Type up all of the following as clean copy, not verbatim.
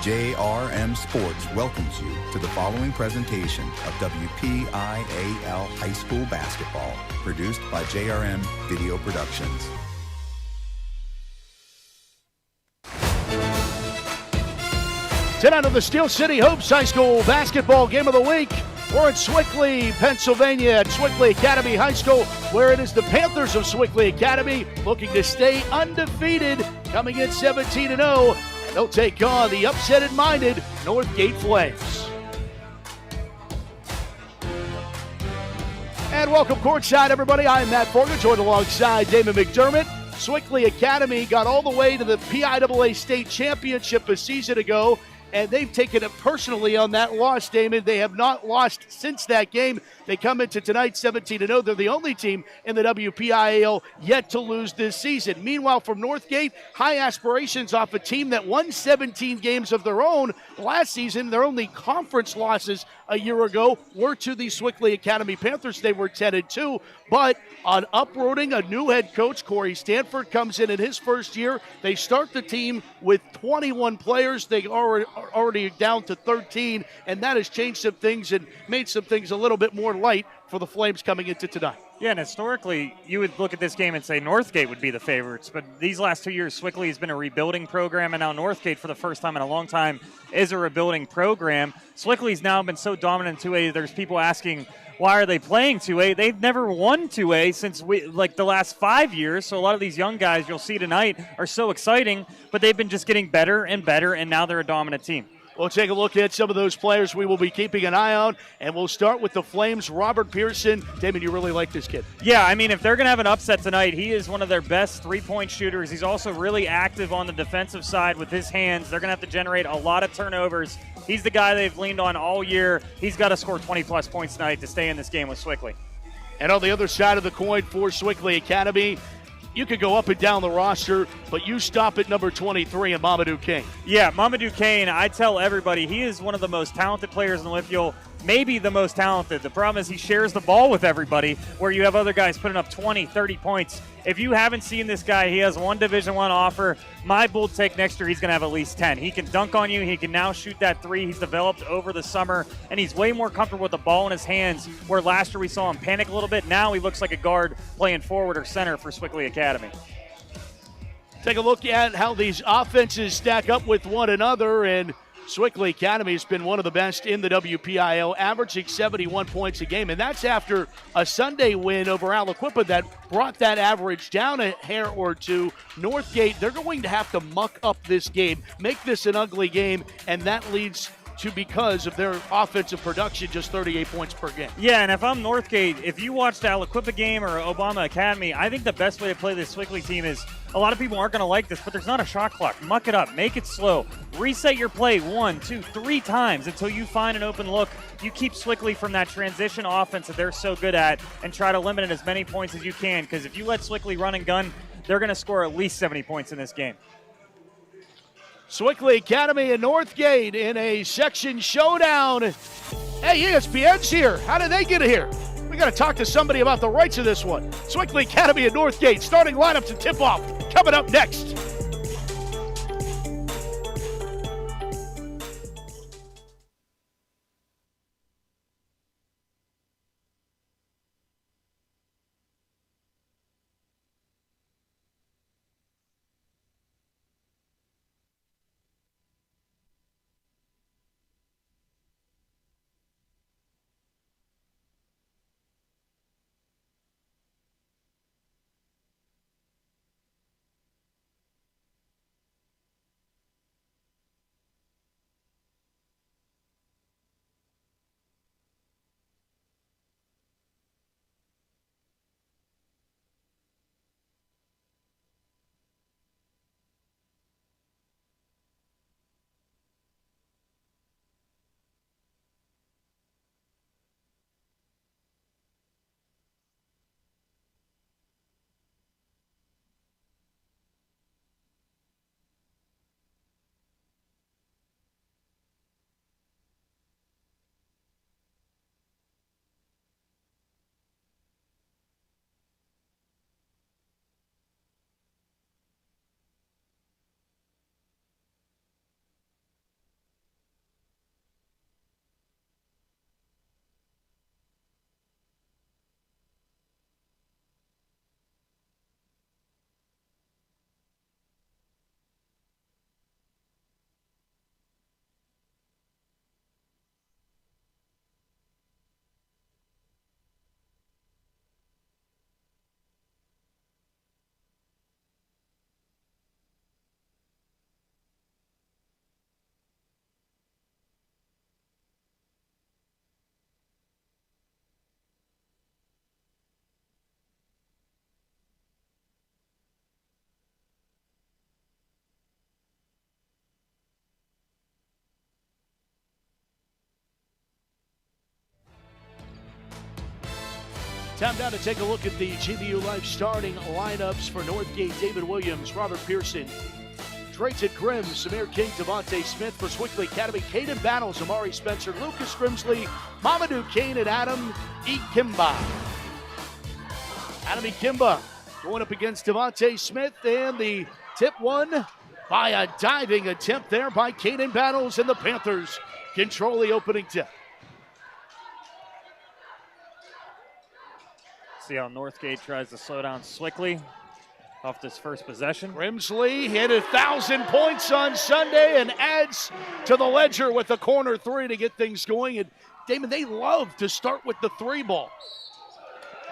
JRM Sports welcomes you to the following presentation of WPIAL High School Basketball, produced by JRM Video Productions. Tonight on the Steel City Hopes High School Basketball Game of the Week, we're at Sewickley, Pennsylvania, at Sewickley Academy High School, where it is the Panthers of Sewickley Academy looking to stay undefeated, coming in 17-0. They'll take on the upset-minded Northgate Flames. And welcome courtside, everybody. I'm Matt Forger, joined alongside Damon McDermott. Sewickley Academy got all the way to the PIAA State Championship a season ago, and they've taken it personally on that loss, Damon. They have not lost since that game. They come into tonight 17-0. They're the only team in the WPIAL yet to lose this season. Meanwhile, from Northgate, high aspirations off a team that won 17 games of their own last season. Their only conference losses a year ago were to the Sewickley Academy Panthers. They were 10-2, but on uprooting a new head coach, Corey Stanford comes in his first year. They start the team with 21 players. They are already down to 13, and that has changed some things and made some things a little bit more light for the Flames coming into tonight. Yeah, and historically, you would look at this game and say Northgate would be the favorites, but these last 2 years, Sewickley has been a rebuilding program, and now Northgate, for the first time in a long time, is a rebuilding program. Sewickley's now been so dominant in 2A, there's people asking, why are they playing 2A? They've never won 2A since the last 5 years, so a lot of these young guys you'll see tonight are so exciting, but they've been just getting better and better, and now they're a dominant team. We'll take a look at some of those players we will be keeping an eye on, and we'll start with the Flames. Robert Pearson. Damon, you really like this kid. Yeah, I mean, if they're going to have an upset tonight, he is one of their best three-point shooters. He's also really active on the defensive side with his hands. They're going to have to generate a lot of turnovers. He's the guy they've leaned on all year. He's got to score 20-plus points tonight to stay in this game with Sewickley. And on the other side of the coin for Sewickley Academy, you could go up and down the roster, but you stop at number 23 in Mamadou Kane. Yeah, Mamadou Kane, I tell everybody, he is one of the most talented players in Lithiel, maybe the most talented. The problem is he shares the ball with everybody, where you have other guys putting up 20, 30 points. If you haven't seen this guy, he has one Division I offer. My bold take next year, he's going to have at least 10. He can dunk on you. He can now shoot that three. He's developed over the summer, and he's way more comfortable with the ball in his hands, where last year we saw him panic a little bit. Now he looks like a guard playing forward or center for Sewickley Academy. Take a look at how these offenses stack up with one another, and Sewickley Academy has been one of the best in the WPIAL, averaging 71 points a game, and that's after a Sunday win over Aliquippa that brought that average down a hair or two. Northgate, they're going to have to muck up this game, make this an ugly game, and that leads to, because of their offensive production, just 38 points per game. Yeah, and if I'm Northgate, if you watched the Aliquippa game or Obama Academy, I think the best way to play this Sewickley team is, a lot of people aren't going to like this, but there's not a shot clock. Muck it up. Make it slow. Reset your play 1, 2, 3 times until you find an open look. You keep Sewickley from that transition offense that they're so good at, and try to limit it as many points as you can, because if you let Sewickley run and gun, they're going to score at least 70 points in this game. Sewickley Academy and Northgate in a section showdown. Hey, ESPN's here. How did they get here? We got to talk to somebody about the rights of this one. Sewickley Academy and Northgate, starting lineups and tip-off coming up next. Time now to take a look at the GBU Life starting lineups for Northgate. David Williams, Robert Pearson, Drayton Grimm, Samir King, Devontae Smith. For Sewickley Academy, Caden Battles, Amari Spencer, Lucas Grimsley, Mamadou Kane, and Adam Ikimba. Adam Ikimba going up against Devontae Smith, and the tip won by a diving attempt there by Caden Battles, and the Panthers control the opening tip. See how Northgate tries to slow down Sewickley off this first possession. Grimsley hit 1,000 points on Sunday and adds to the ledger with a corner three to get things going. And Damon, they love to start with the three ball.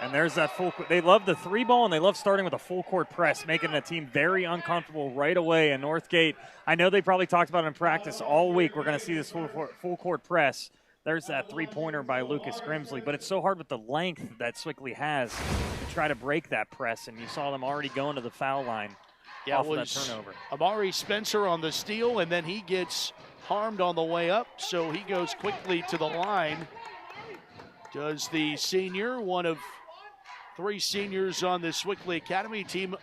And there's that they love the three ball, and they love starting with a full court press, making the team very uncomfortable right away. And Northgate, I know they probably talked about it in practice all week. We're going to see this full court press. There's that three-pointer by Lucas Grimsley, but it's so hard with the length that Sewickley has to try to break that press, and you saw them already going to the foul line off of that turnover. Amari Spencer on the steal, and then he gets harmed on the way up, so he goes quickly to the line. Does the senior, one of three seniors on the Sewickley Academy team,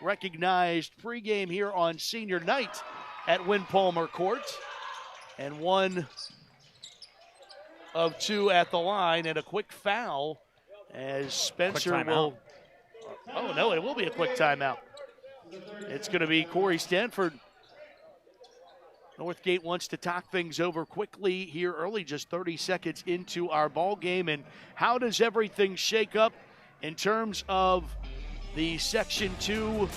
recognized pregame here on senior night at Win Palmer Court, and one of two at the line, and a quick foul as Spencer will. Oh, no, it will be a quick timeout. It's going to be Corey Stanford. Northgate wants to talk things over quickly here early, just 30 seconds into our ball game. And how does everything shake up in terms of the Section 2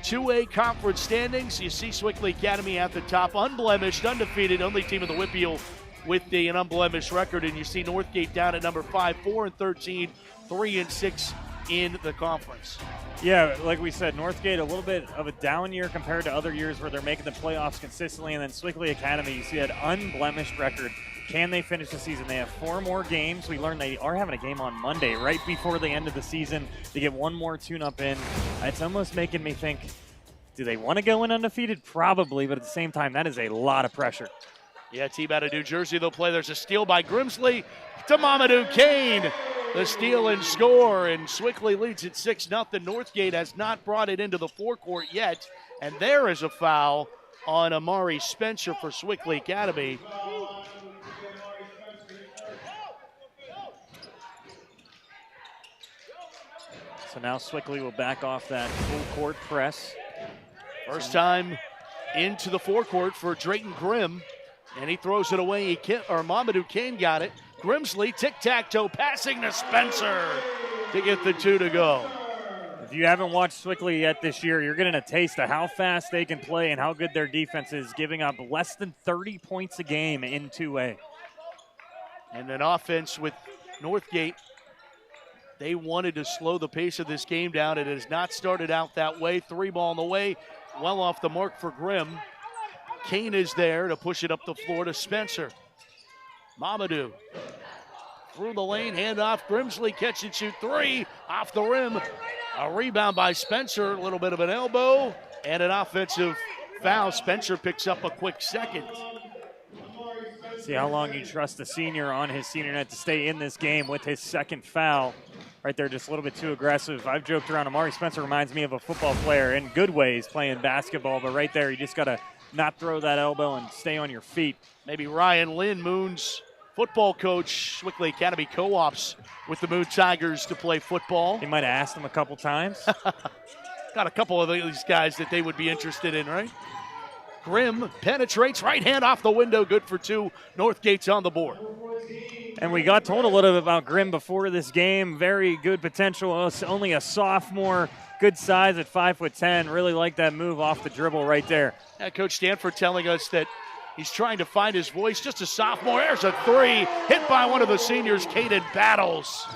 2A conference standings? You see Sewickley Academy at the top, unblemished, undefeated, only team in the Whitfield with an unblemished record, and you see Northgate down at number 5, 4-13, 3-6 in the conference. Yeah, like we said, Northgate a little bit of a down year compared to other years where they're making the playoffs consistently, and then Sewickley Academy, you see that unblemished record. Can they finish the season? They have 4 more games. We learned they are having a game on Monday, right before the end of the season, to get one more tune-up in. It's almost making me think, do they want to go in undefeated? Probably, but at the same time, that is a lot of pressure. Yeah, team out of New Jersey, they'll play. There's a steal by Grimsley to Mamadou Kane. The steal and score, and Sewickley leads at 6-0. Northgate has not brought it into the forecourt yet, and there is a foul on Amari Spencer for Sewickley Academy. So now Sewickley will back off that full court press. First time into the forecourt for Drayton Grimm. And he throws it away. Mamadou Kane got it. Grimsley, tic-tac-toe, passing to Spencer to get the 2 to go. If you haven't watched Sewickley yet this year, you're getting a taste of how fast they can play and how good their defense is, giving up less than 30 points a game in 2A. And an offense with Northgate. They wanted to slow the pace of this game down. It has not started out that way. 3 ball on the way, well off the mark for Grimm. Kane is there to push it up the floor to Spencer. Mamadou through the lane, handoff. Grimsley catch and shoot 3 off the rim. A rebound by Spencer, a little bit of an elbow, and an offensive foul. Spencer picks up a quick second. See how long you trust the senior on his senior night to stay in this game with his second foul. Right there, just a little bit too aggressive. I've joked around. Amari Spencer reminds me of a football player in good ways playing basketball, but right there, you just got to not throw that elbow and stay on your feet. Maybe Ryan Lynn, Moon's football coach, Sewickley Academy co-ops with the Moon Tigers to play football. He might have asked him a couple times. Got a couple of these guys that they would be interested in, right? Grimm penetrates, right hand off the window, good for 2. Northgate's on the board. And we got told a little bit about Grimm before this game. Very good potential, only a sophomore, good size at 5'10". Really like that move off the dribble right there. Yeah, Coach Stanford telling us that he's trying to find his voice, just a sophomore. There's a 3, hit by one of the seniors, Caden Battles.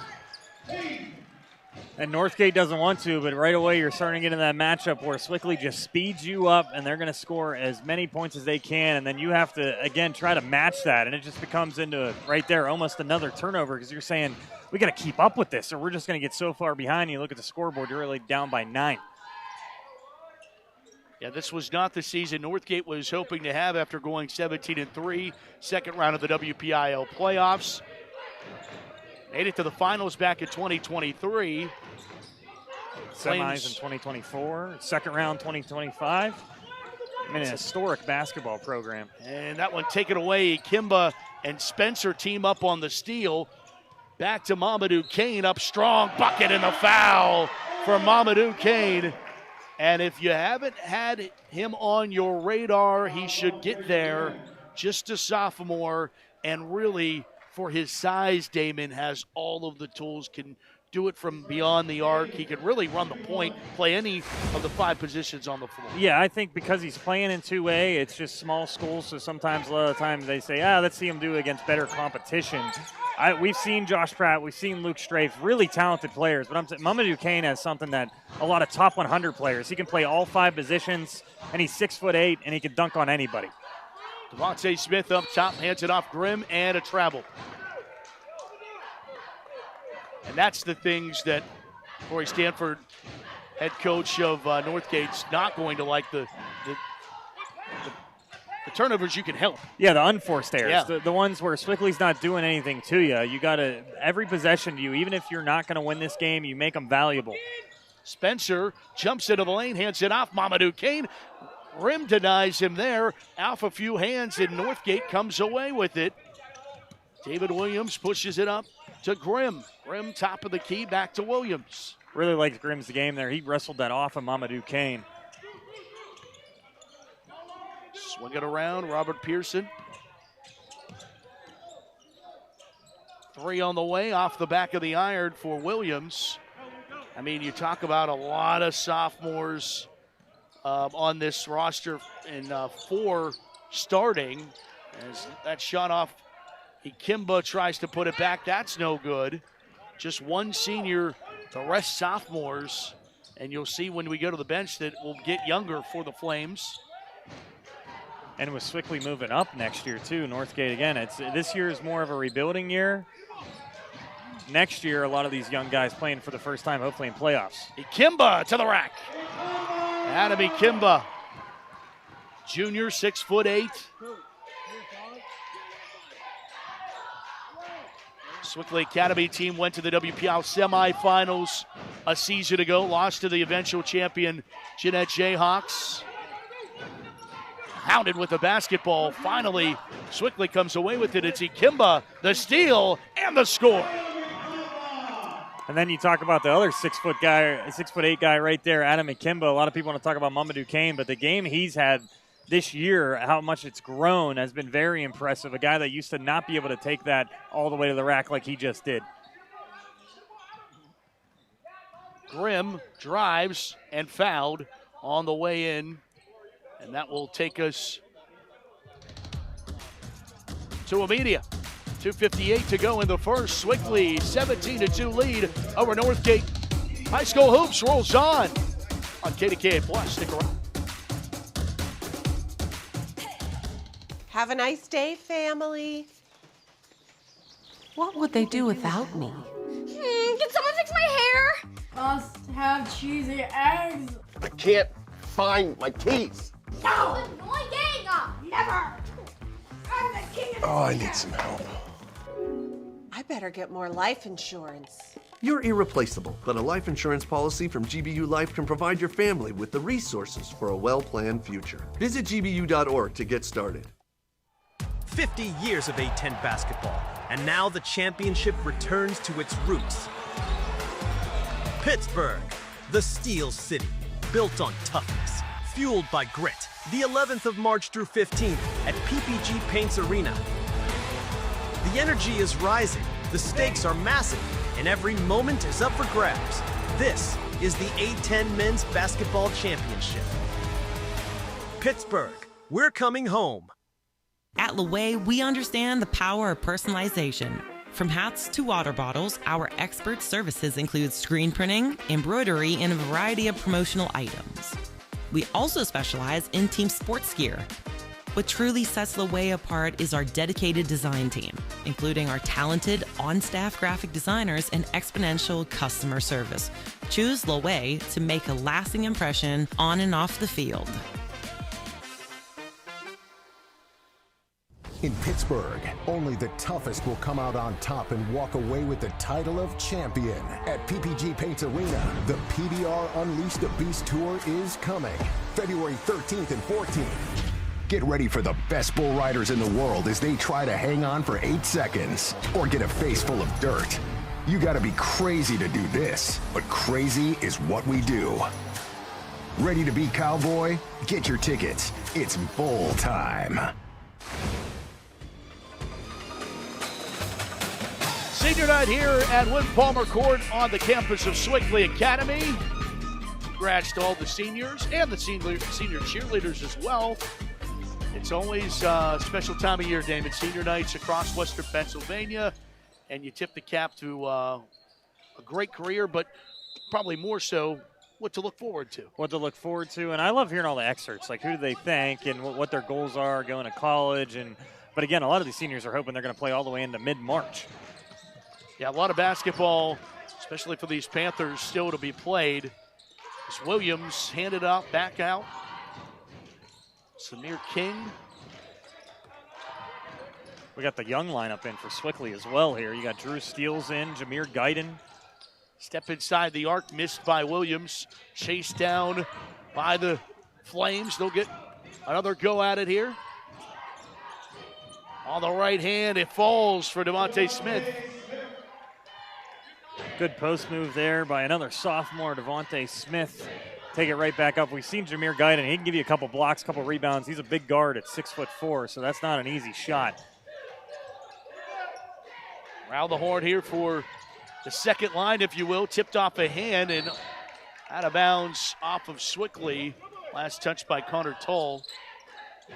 And Northgate doesn't want to, but right away you're starting to get in that matchup where Sewickley just speeds you up, and they're going to score as many points as they can, and then you have to, again, try to match that, and it just becomes into, right there, almost another turnover because you're saying, we got to keep up with this, or we're just going to get so far behind. You look at the scoreboard, you're really down by 9. Yeah, this was not the season Northgate was hoping to have after going 17-3, second round of the WPIL playoffs. Made it to the finals back in 2023. Semis in 2024, second round 2025. I mean, an historic basketball program. And that one taken away. Kimba and Spencer team up on the steal. Back to Mamadou Kane, up strong, bucket and the foul for Mamadou Kane. And if you haven't had him on your radar, he should get there. Just a sophomore, and really, for his size, Damon has all of the tools, can do it from beyond the arc. He can really run the point, play any of the 5 positions on the floor. Yeah, I think because he's playing in 2A, it's just small schools, so sometimes, a lot of the time, they say, let's see him do it against better competition. We've seen Josh Pratt, we've seen Luke Strafe, really talented players, but I'm saying Mamadou Kane has something that a lot of top 100 players. He can play all 5 positions, and he's 6'8", and he can dunk on anybody. Devontae Smith up top, hands it off Grimm, and a travel. And that's the things that Corey Stanford, head coach of Northgate's, not going to like, the turnovers you can help. Yeah, the unforced errors. Yeah. The ones where Sewickley's not doing anything to you. You got to, every possession to you, even if you're not going to win this game, you make them valuable. Spencer jumps into the lane, hands it off. Mamadou Kane, rim denies him there. Off a few hands, and Northgate comes away with it. David Williams pushes it up to Grimm. Grimm, top of the key, back to Williams. Really liked Grimm's game there. He wrestled that off of Mamadou Kane. Swing it around, Robert Pearson. 3 on the way, off the back of the iron for Williams. I mean, you talk about a lot of sophomores on this roster, and 4 starting. As that shot off, Kimba tries to put it back. That's no good. Just 1 senior, the rest sophomores. And you'll see when we go to the bench that will get younger for the Flames. And with Sewickley moving up next year too, Northgate again, this year is more of a rebuilding year. Next year, a lot of these young guys playing for the first time, hopefully in playoffs. Kimba to the rack. Adam Kimba, junior, 6'8". Sewickley Academy team went to the WPL semifinals a season ago, lost to the eventual champion Jeanette Jayhawks. Hounded with the basketball. Finally, Sewickley comes away with it. It's Kimba, the steal, and the score. And then you talk about the other 6'8" guy right there, Adam Kimba. A lot of people want to talk about Mamadou Kane, but the game he's had this year, how much it's grown, has been very impressive. A guy that used to not be able to take that all the way to the rack like he just did. Grimm drives and fouled on the way in, and that will take us to a media. 2:58 to go in the first. Sewickley 17-2 lead over Northgate. High school hoops rolls on KDKA Plus. Stick around. Have a nice day, family. What would they do without me? Can someone fix my hair? Must have cheesy eggs. I can't find my keys. No! Annoying! Never! I'm the king of Oh, I need some help. I better get more life insurance. You're irreplaceable, but a life insurance policy from GBU Life can provide your family with the resources for a well-planned future. Visit gbu.org to get started. 50 years of A10 basketball, and now the championship returns to its roots. Pittsburgh, the Steel City, built on toughness, fueled by grit. The 11th of March through 15th at PPG Paints Arena. The energy is rising, the stakes are massive, and every moment is up for grabs. This is the A10 Men's Basketball Championship. Pittsburgh, we're coming home. At Loewe, we understand the power of personalization. From hats to water bottles, our expert services include screen printing, embroidery, and a variety of promotional items. We also specialize in team sports gear. What truly sets Loewe apart is our dedicated design team, including our talented on-staff graphic designers and exponential customer service. Choose Loewe to make a lasting impression on and off the field. In Pittsburgh, only the toughest will come out on top and walk away with the title of champion. At PPG Paints Arena, the PBR Unleash the Beast Tour is coming, February 13th and 14th. Get ready for the best bull riders in the world as they try to hang on for 8 seconds or get a face full of dirt. You gotta be crazy to do this, but crazy is what we do. Ready to be cowboy? Get your tickets. It's bull time. Senior night here at Win Palmer Court on the campus of Sewickley Academy. Congrats to all the seniors and the senior cheerleaders as well. It's always a special time of year, Damon. Senior nights across Western Pennsylvania, and you tip the cap to a great career, but probably more so what to look forward to. What to look forward to, and I love hearing all the excerpts, like who do they thank and what their goals are going to college. But again, a lot of these seniors are hoping they're going to play all the way into mid-March. Yeah, a lot of basketball, especially for these Panthers, still to be played. As Williams handed out, back out. Samir King. We got the young lineup in for Sewickley as well here. You got Drew Steele in, Jameer Guyton. Step inside the arc, missed by Williams. Chased down by the Flames. They'll get another go at it here. On the right hand, it falls for Devontae Smith. Good post move there by another sophomore, Devontae Smith. Take it right back up. We've seen Jameer Guyton. He can give you a couple blocks, couple rebounds. He's a big guard at 6'4", so that's not an easy shot. Around the horn here for the second line, if you will. Tipped off a hand and out of bounds off of Sewickley. Last touch by Connor Tull.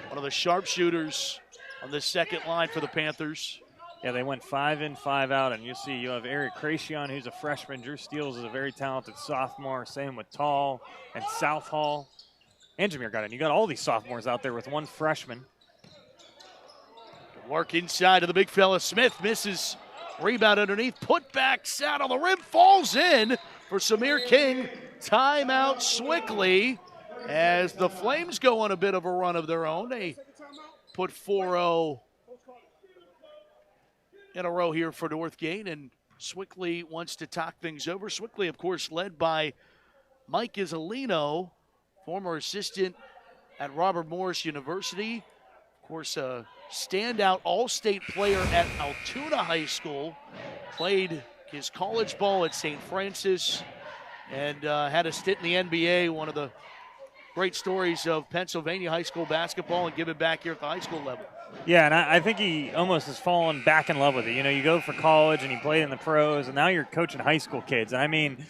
One of the sharpshooters on the second line for the Panthers. Yeah, they went 5 in, 5 out, and you see you have Eric Cracion, who's a freshman. Drew Steele is a very talented sophomore. Same with Tall and Southall and Jameer Guyton. You got all these sophomores out there with one freshman. Work inside of the big fella. Smith misses. Rebound underneath. Put back, sat on the rim, falls in for Samir King. Timeout Sewickley as the Flames go on a bit of a run of their own. They put 4-0 in a row here for Northgate, and Sewickley wants to talk things over. Sewickley, of course, led by Mike Isolino, former assistant at Robert Morris University. Of course, a standout all-state player at Altoona High School. Played his college ball at St. Francis and had a stint in the NBA, one of the great stories of Pennsylvania high school basketball, and give it back here at the high school level. Yeah, and I think he almost has fallen back in love with it. You know, you go for college and he played in the pros, and now you're coaching high school kids. And I mean,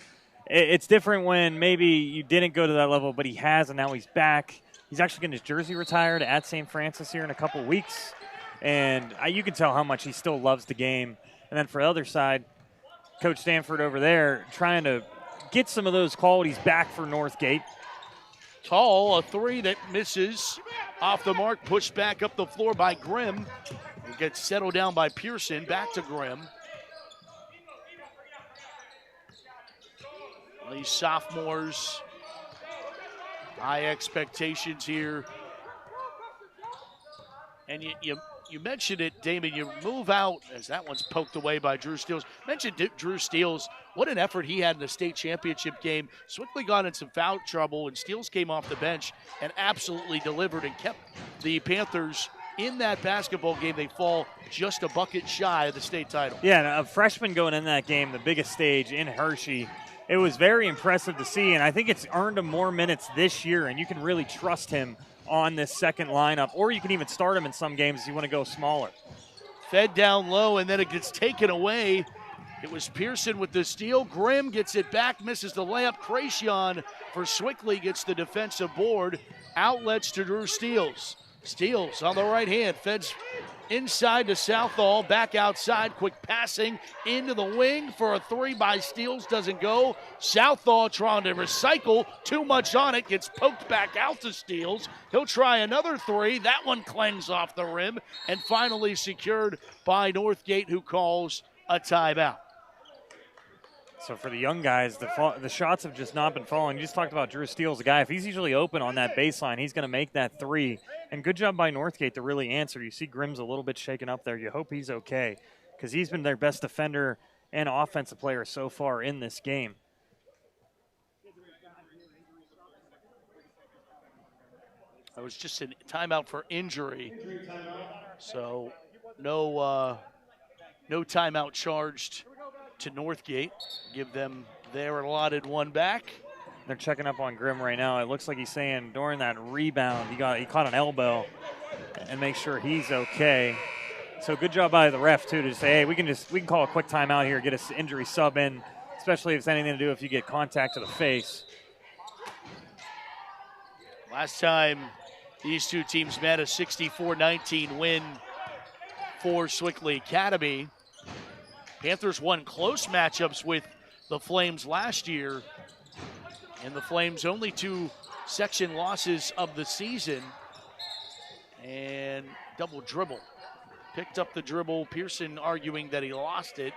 it's different when maybe you didn't go to that level, but he has, and now he's back. He's actually getting his jersey retired at St. Francis here in a couple weeks. And you can tell how much he still loves the game. And then for the other side, Coach Stanford over there trying to get some of those qualities back for Northgate. Tall, a three that misses off the mark, pushed back up the floor by Grimm. It gets settled down by Pearson, back to Grimm. These sophomores, high expectations here. And you mentioned it, Damon, you move out, as that one's poked away by Drew Steele. Mentioned Drew Steele, what an effort he had in the state championship game. Sewickley got in some foul trouble, and Steele came off the bench and absolutely delivered and kept the Panthers in that basketball game. They fall just a bucket shy of the state title. Yeah, and a freshman going in that game, the biggest stage in Hershey. It was very impressive to see, and I think it's earned him more minutes this year, and you can really trust him on this second lineup, or you can even start him in some games if you want to go smaller. Fed down low, and then it gets taken away. It was Pearson with the steal. Grimm gets it back, misses the layup. Cracion for Sewickley gets the defensive board. Outlets to Drew Steele. Steele on the right hand, feds inside to Southall, back outside, quick passing into the wing for a three by Steele, doesn't go. Southall trying to recycle, too much on it, gets poked back out to Steele. He'll try another three, that one clangs off the rim, and finally secured by Northgate, who calls a timeout. So for the young guys, the shots have just not been falling. You just talked about Drew Steele's a guy. If he's usually open on that baseline, he's going to make that three. And good job by Northgate to really answer. You see Grimm's a little bit shaken up there. You hope he's okay because he's been their best defender and offensive player so far in this game. That was just a timeout for injury. So no timeout charged to Northgate. Give them their allotted one back. They're checking up on Grimm right now. It looks like he's saying during that rebound, he caught an elbow and make sure he's okay. So good job by the ref too to say, hey, we can call a quick timeout here, get an injury sub in, especially if it's anything to do if you get contact to the face. Last time these two teams met, a 64-19 win for Sewickley Academy. Panthers won close matchups with the Flames last year, and the Flames only 2 section losses of the season. And double dribble. Picked up the dribble. Pearson arguing that he lost it.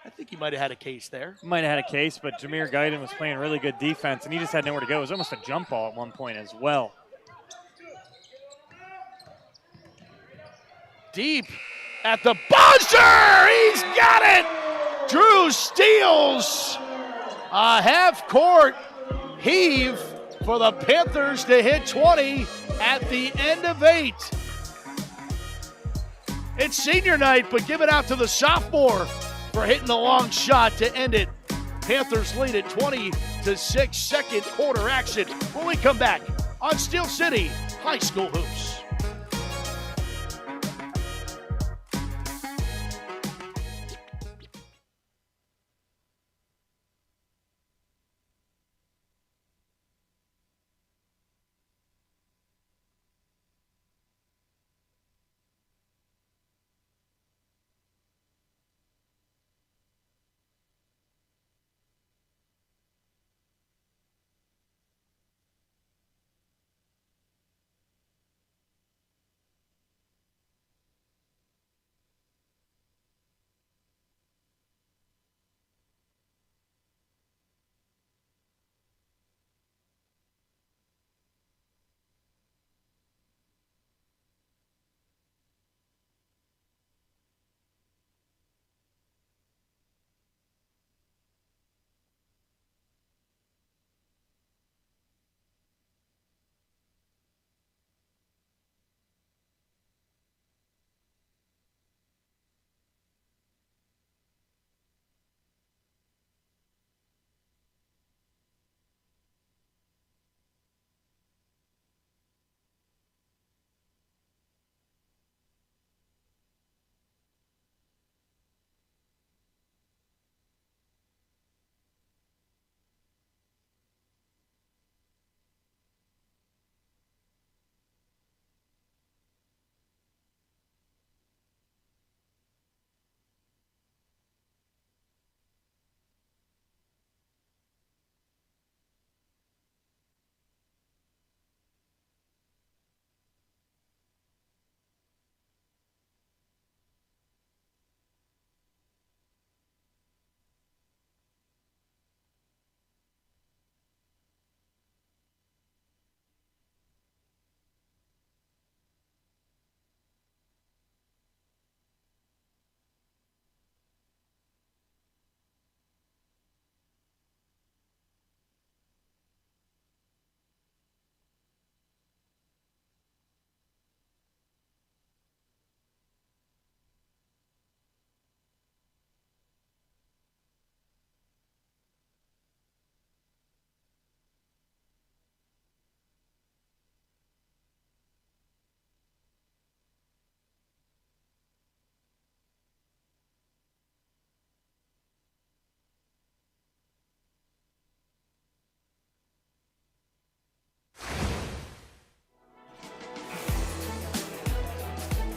I think he might have had a case there. Might have had a case, but Jameer Guyton was playing really good defense, and he just had nowhere to go. It was almost a jump ball at one point as well. Deep at the buzzer! He's got it! Drew Steele's a half-court heave for the Panthers to hit 20 at the end of 8. It's senior night, but give it out to the sophomore for hitting the long shot to end it. Panthers lead at 20-6, second quarter action when we come back on Steel City High School Hoops.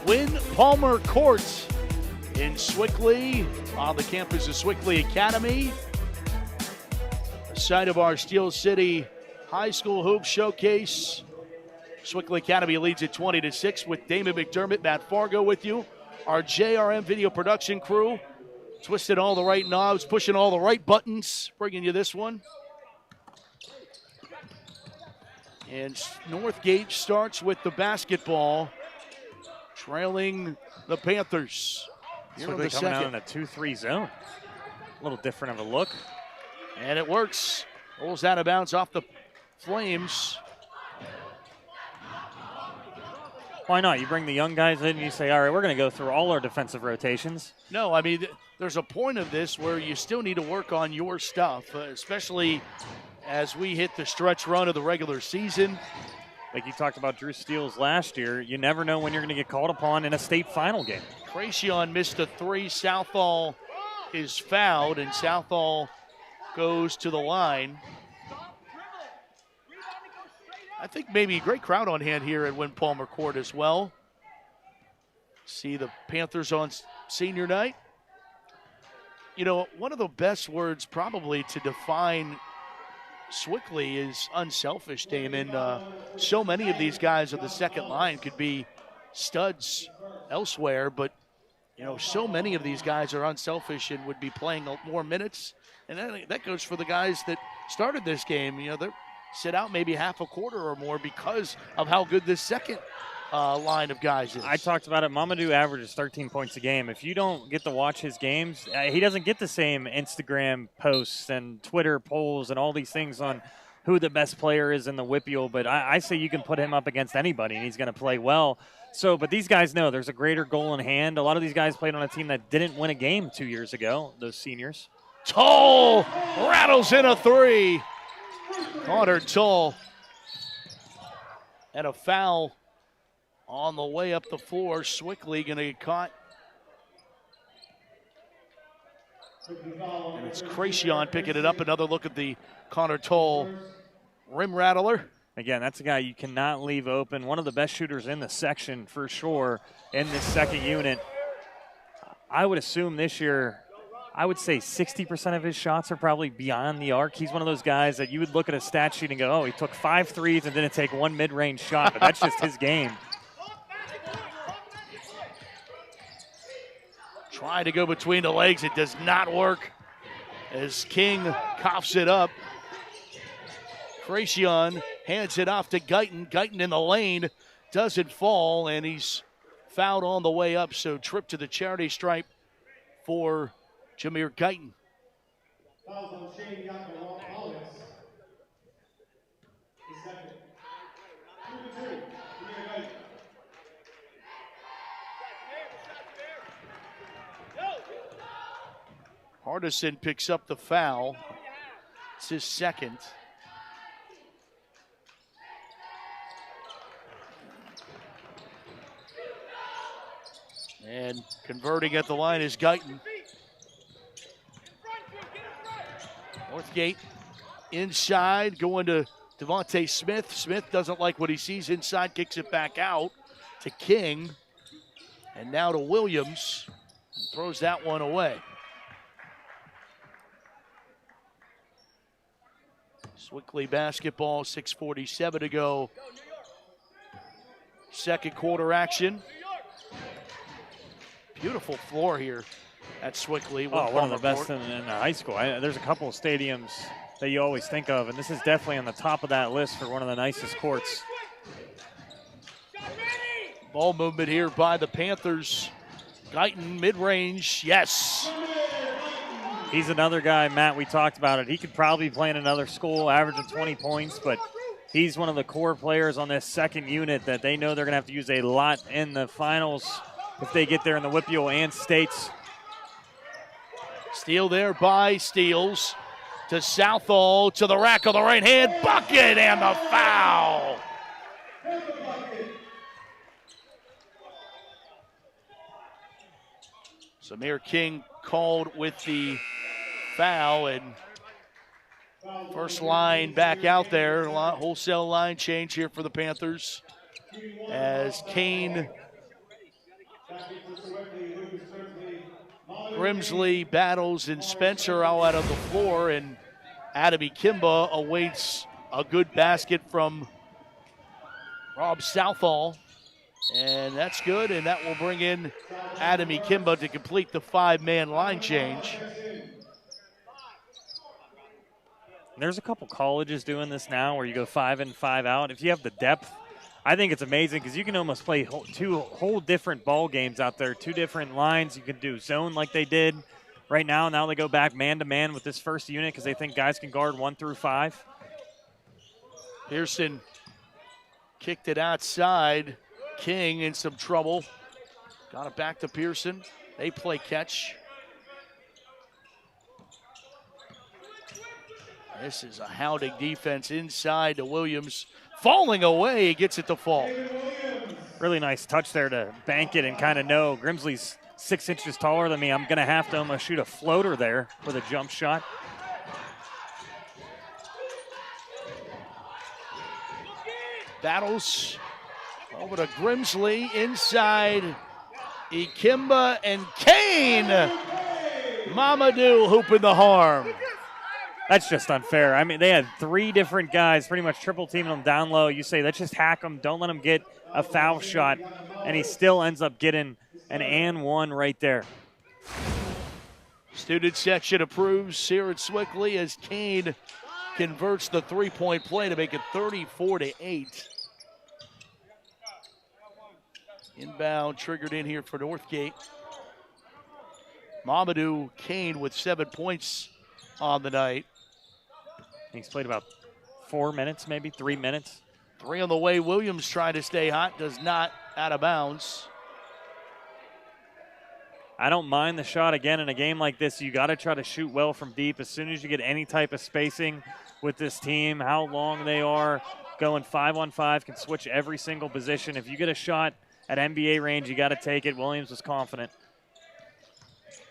Win Palmer Court in Sewickley on the campus of Sewickley Academy. The site of our Steel City High School Hoop Showcase. Sewickley Academy leads at 20-6 with Damon McDermott, Matt Fargo with you. Our JRM video production crew, twisting all the right knobs, pushing all the right buttons, bringing you this one. And Northgate starts with the basketball, trailing the Panthers. Sewickley coming out in a 2-3 zone. A little different of a look. And it works. Rolls out of bounds off the Flames. Why not? You bring the young guys in and you say, all right, we're going to go through all our defensive rotations. No, I mean, there's a point of this where you still need to work on your stuff, especially as we hit the stretch run of the regular season. Like you talked about Drew Steele last year, you never know when you're going to get called upon in a state final game. Kracion missed a three. Southall is fouled, and Southall goes to the line. I think maybe a great crowd on hand here at Win Palmer Court as well. See the Panthers on senior night. You know, one of the best words probably to define Sewickley is unselfish, Damon. So many of these guys on the second line could be studs elsewhere, but, you know, so many of these guys are unselfish and would be playing more minutes. And that goes for the guys that started this game. You know, they're sit out maybe half a quarter or more because of how good this second line of guys is. I talked about it. Mamadou averages 13 points a game. If you don't get to watch his games, he doesn't get the same Instagram posts and Twitter polls and all these things on who the best player is in the WPIAL, but I say you can put him up against anybody, and he's going to play well. So, but these guys know there's a greater goal in hand. A lot of these guys played on a team that didn't win a game 2 years ago, those seniors. Tull rattles in a three. Connor Tull. And a foul on the way up the floor. Sewickley going to get caught. And it's Kracion picking it up. Another look at the Connor Tull rim rattler. Again, that's a guy you cannot leave open. One of the best shooters in the section for sure in this second unit. I would assume this year, I would say 60% of his shots are probably beyond the arc. He's one of those guys that you would look at a stat sheet and go, oh, he took 5 threes and didn't take one mid-range shot, but that's just his game. Trying to go between the legs. It does not work as King coughs it up. Kracion hands it off to Guyton. Guyton in the lane doesn't fall, and he's fouled on the way up, so trip to the charity stripe for Jameer Guyton. Hardison picks up the foul. It's his second. And converting at the line is Guyton. Northgate inside, going to Devontae Smith. Smith doesn't like what he sees inside, kicks it back out to King. And now to Williams, and throws that one away. Sewickley basketball, 6:47 to go. Second quarter action. Beautiful floor here at Sewickley. Oh, one of the best in high school. There's a couple of stadiums that you always think of, and this is definitely on the top of that list for one of the nicest courts. Ball movement here by the Panthers. Guyton, mid-range, yes. He's another guy, Matt, we talked about it. He could probably play in another school, averaging 20 points, but he's one of the core players on this second unit that they know they're going to have to use a lot in the finals if they get there in the WPIAL and states. Steal there by Steels to Southall, to the rack of the right hand, bucket, and the foul. Samir King called with the foul, and first line back out there. Wholesale line change here for the Panthers as Kane, Grimsley, Battles, and Spencer all out of the floor, and Adamy Kimba awaits a good basket from Rob Southall. And that's good, and that will bring in Adam Ikimba to complete the 5-man line change. There's a couple colleges doing this now where you go 5 in, 5 out. If you have the depth, I think it's amazing because you can almost play two whole different ball games out there, 2 different lines. You can do zone like they did right now. Now they go back man-to-man with this first unit because they think guys can guard 1 through 5. Pearson kicked it outside. King in some trouble. Got it back to Pearson. They play catch. This is a hounding defense inside to Williams. Falling away, he gets it to fall. Really nice touch there to bank it and kind of know Grimsley's 6 inches taller than me. I'm going to have to almost shoot a floater there for the jump shot. Battles over to Grimsley inside. Ikimba and Kane. Mamadou hooping the harm. That's just unfair. I mean, they had 3 different guys pretty much triple teaming them down low. You say, let's just hack them. Don't let them get a foul shot. And he still ends up getting an and 1 right there. Student section approves here at Sewickley as Kane converts the 3-point play to make it 34-8. Inbound triggered in here for Northgate. Mamadou Kane with 7 points on the night. He's played about 4 minutes, maybe 3 minutes. 3 on the way. Williams trying to stay hot, does not, out of bounds. I don't mind the shot. Again, in a game like this, you got to try to shoot well from deep. As soon as you get any type of spacing with this team, how long they are going 5-on-5, can switch every single position. If you get a shot at NBA range, you got to take it. Williams was confident.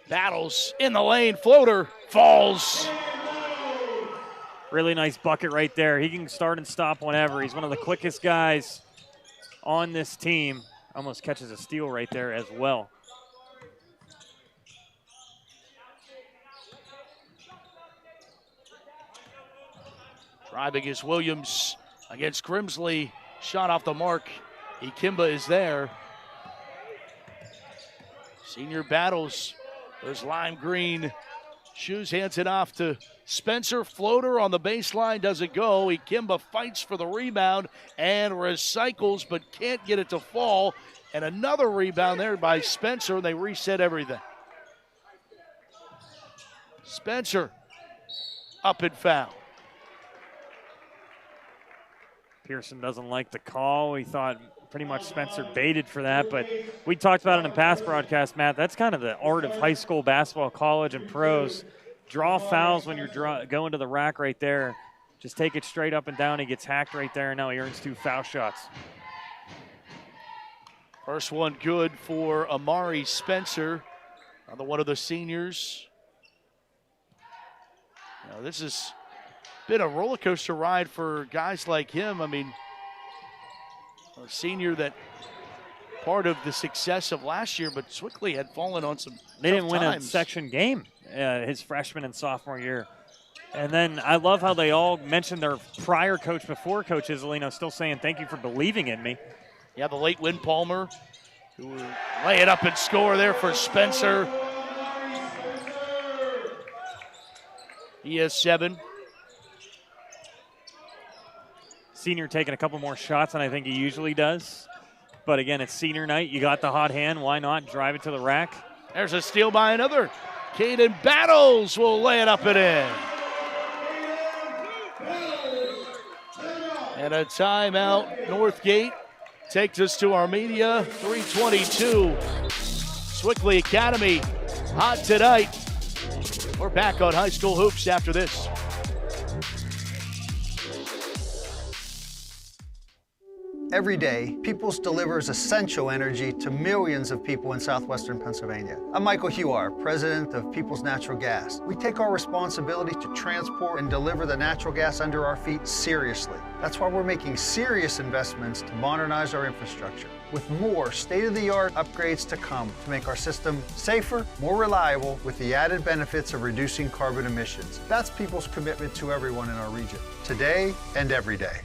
Battles in the lane, floater, falls. Really nice bucket right there. He can start and stop whenever. He's one of the quickest guys on this team. Almost catches a steal right there as well. Driving is Williams against Grimsley. Shot off the mark. Ikimba is there. Senior battles. There's lime green shoes, hands it off to Spencer. Floater on the baseline, doesn't go. Ikimba fights for the rebound and recycles, but can't get it to fall. And another rebound there by Spencer. They reset everything. Spencer up and foul. Pearson doesn't like the call. He thought pretty much Spencer baited for that, but we talked about it in past broadcast, Matt. That's kind of the art of high school basketball, college, and pros. Draw fouls when you're going to the rack right there. Just take it straight up and down. He gets hacked right there, and now he earns 2 foul shots. First one good for Amari Spencer, another one of the seniors. Now, this has been a roller coaster ride for guys like him. I mean, a senior that part of the success of last year, but Sewickley had fallen on some They didn't win times. a section game his freshman and sophomore year. And then I love how they all mentioned their prior coach before Coach Isolino, still saying thank you for believing in me. Yeah, the late Win Palmer, who will lay it up and score there for Spencer. He has 7. Senior taking a couple more shots than I think he usually does. But again, it's senior night. You got the hot hand. Why not drive it to the rack? There's a steal by another. Caden Battles will lay it up and in. And a timeout. Northgate takes us to our media. 3:22. Sewickley Academy hot tonight. We're back on High School Hoops after this. Every day, Peoples delivers essential energy to millions of people in southwestern Pennsylvania. I'm Michael Huar, president of Peoples Natural Gas. We take our responsibility to transport and deliver the natural gas under our feet seriously. That's why we're making serious investments to modernize our infrastructure, with more state-of-the-art upgrades to come to make our system safer, more reliable, with the added benefits of reducing carbon emissions. That's Peoples' commitment to everyone in our region, today and every day.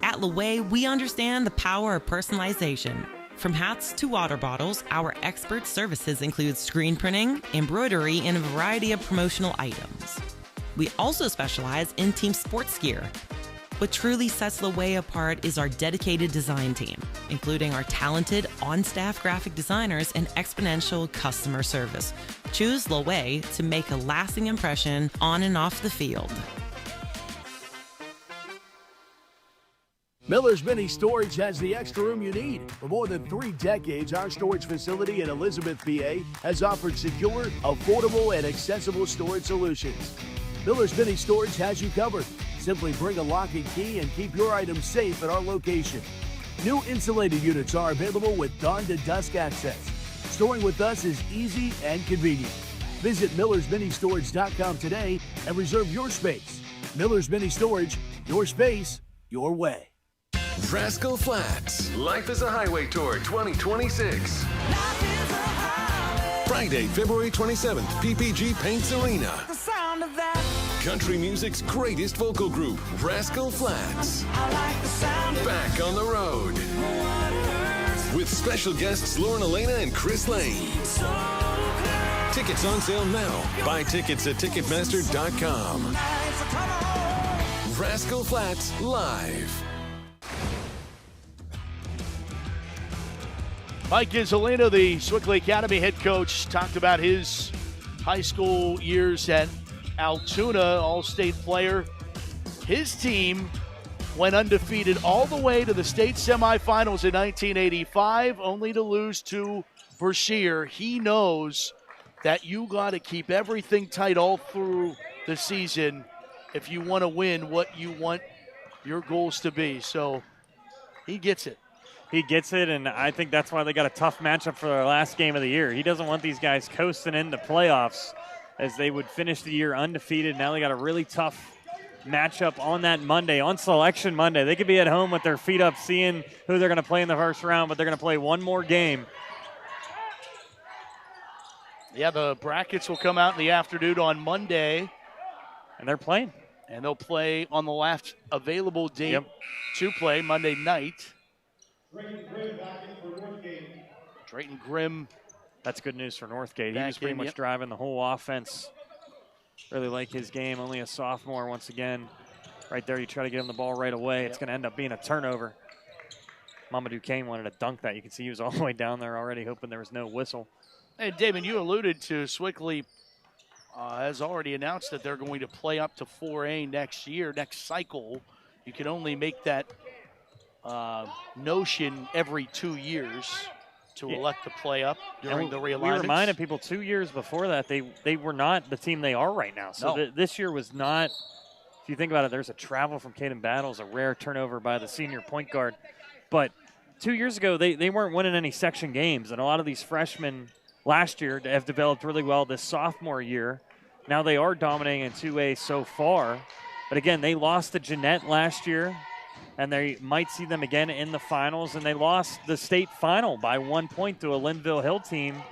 At At Laway, we understand the power of personalization. From hats to water bottles, our expert services include screen printing, embroidery, and a variety of promotional items. We also specialize in team sports gear. What truly sets Laway apart is our dedicated design team, including our talented on-staff graphic designers and exponential customer service. Choose Laway to make a lasting impression on and off the field. Miller's Mini Storage has the extra room you need. For more than 3 decades, our storage facility in Elizabeth, PA has offered secure, affordable, and accessible storage solutions. Miller's Mini Storage has you covered. Simply bring a lock and key and keep your items safe at our location. New insulated units are available with dawn to dusk access. Storing with us is easy and convenient. Visit millersministorage.com today and reserve your space. Miller's Mini Storage, your space, your way. Rascal Flats, Life is a Highway Tour 2026. Friday, February 27th, PPG Paints Arena. The sound of that. Country music's greatest vocal group, Rascal Flats. I like the sound of back on the road. With special guests Lauren Elena and Chris Lane. So tickets on sale now. Buy tickets at Ticketmaster.com. Rascal Flats Live. Mike Izzolino, the Sewickley Academy head coach, talked about his high school years at Altoona, all-state player. His team went undefeated all the way to the state semifinals in 1985, only to lose to Brashear. He knows that you got to keep everything tight all through the season if you want to win what you want your goals to be. So he gets it. He gets it, and I think that's why they got a tough matchup for their last game of the year. He doesn't want these guys coasting into playoffs as they would finish the year undefeated. Now they got a really tough matchup on that Monday, on Selection Monday. They could be at home with their feet up seeing who they're going to play in the first round, but they're going to play one more game. Yeah, the brackets will come out in the afternoon on Monday. And they're playing. And they'll play on the last available date to play, Monday night. Drayton Grimm. That's good news for Northgate. He was pretty much driving the whole offense. Really like his game. Only a sophomore once again. Right there, you try to get him the ball right away. It's going to end up being a turnover. Mamadou Kane wanted to dunk that. You can see he was all the way down there already, hoping there was no whistle. Hey, Damon, you alluded to Sewickley has already announced that they're going to play up to 4A next year, next cycle. You can only make that notion every 2 years to elect to play up during the realignments. We reminded people 2 years before that they were not the team they are right now. So this year was not, if you think about it, there's a travel from Caden Battles, a rare turnover by the senior point guard. But 2 years ago, they weren't winning any section games, and a lot of these freshmen last year have developed really well this sophomore year. Now they are dominating in 2A so far. But again, they lost to Jeanette last year, and they might see them again in the finals. And they lost the state final by 1 point to a Linville Hill team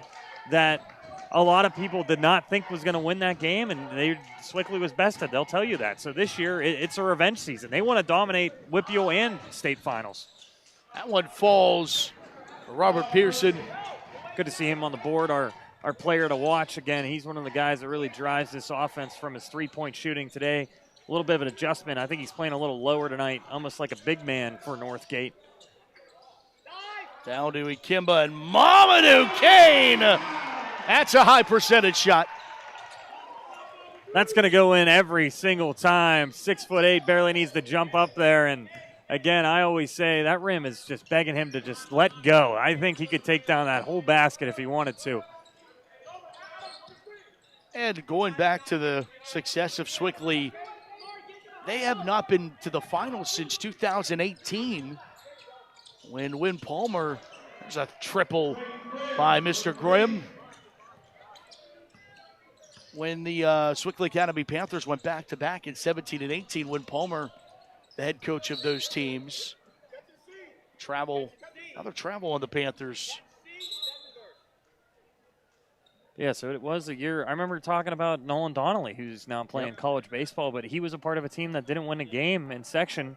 that a lot of people did not think was going to win that game, and Sewickley was bested. They'll tell you that. So this year, it's a revenge season. They want to dominate WPIAL and state finals. That one falls for Robert Pearson. Good to see him on the board. Our player to watch again. He's one of the guys that really drives this offense from his three-point shooting today. A little bit of an adjustment. I think he's playing a little lower tonight, almost like a big man for Northgate. Down to Ikemba and Mamadou Kane. That's a high percentage shot. That's going to go in every single time. 6'8", barely needs to jump up there. And again, I always say that rim is just begging him to just let go. I think he could take down that whole basket if he wanted to. And going back to the success of Sewickley, they have not been to the finals since 2018 when Win Palmer, there's a triple by Mr. Grimm. When the Sewickley Academy Panthers went back-to-back in 17 and 18, Win Palmer, the head coach of those teams, another travel on the Panthers. Yeah, so it was a year. I remember talking about Nolan Donnelly, who's now playing college baseball, but he was a part of a team that didn't win a game in section.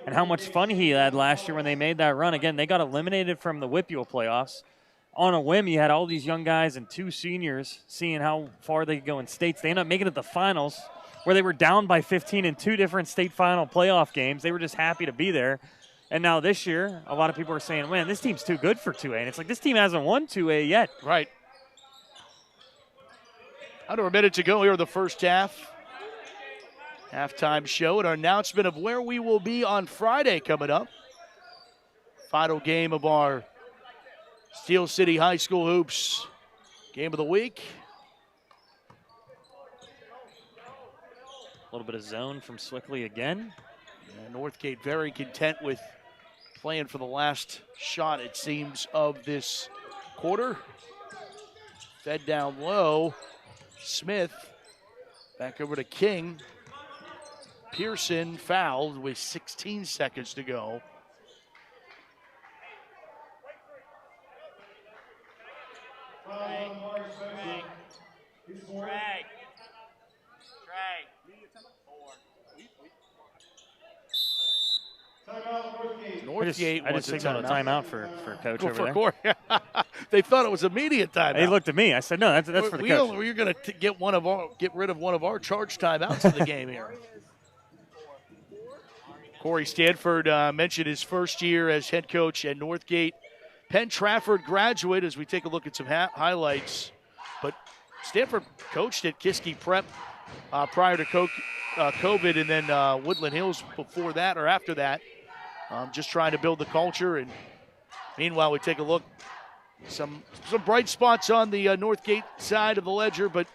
and how much fun he had last year when they made that run. Again, they got eliminated from the WIPUL playoffs. On a whim, you had all these young guys and 2 seniors seeing how far they could go in states. They ended up making it to the finals where they were down by 15 in 2 different state final playoff games. They were just happy to be there. And now this year, a lot of people are saying, man, this team's too good for 2A. And it's like, this team hasn't won 2A yet. Right. Under a minute to go here in the first half. Halftime show and our announcement of where we will be on Friday coming up. Final game of our Steel City High School Hoops game of the week. A little bit of zone from Sewickley again. And Northgate very content with playing for the last shot, it seems, of this quarter. Fed down low. Smith back over to King. Pearson fouled with 16 seconds to go. Northgate I just signaled a timeout for Coach over there. They thought it was immediate timeout. He looked at me. I said, no, that's for the coach. We're going to get rid of one of our charge timeouts of the game here. Corey Stanford mentioned his first year as head coach at Northgate. Penn Trafford graduate as we take a look at some highlights. But Stanford coached at Kiski Prep prior to COVID, and then Woodland Hills before that or after that. Just trying to build the culture. And meanwhile, we take a look. Some bright spots on the Northgate side of the ledger, but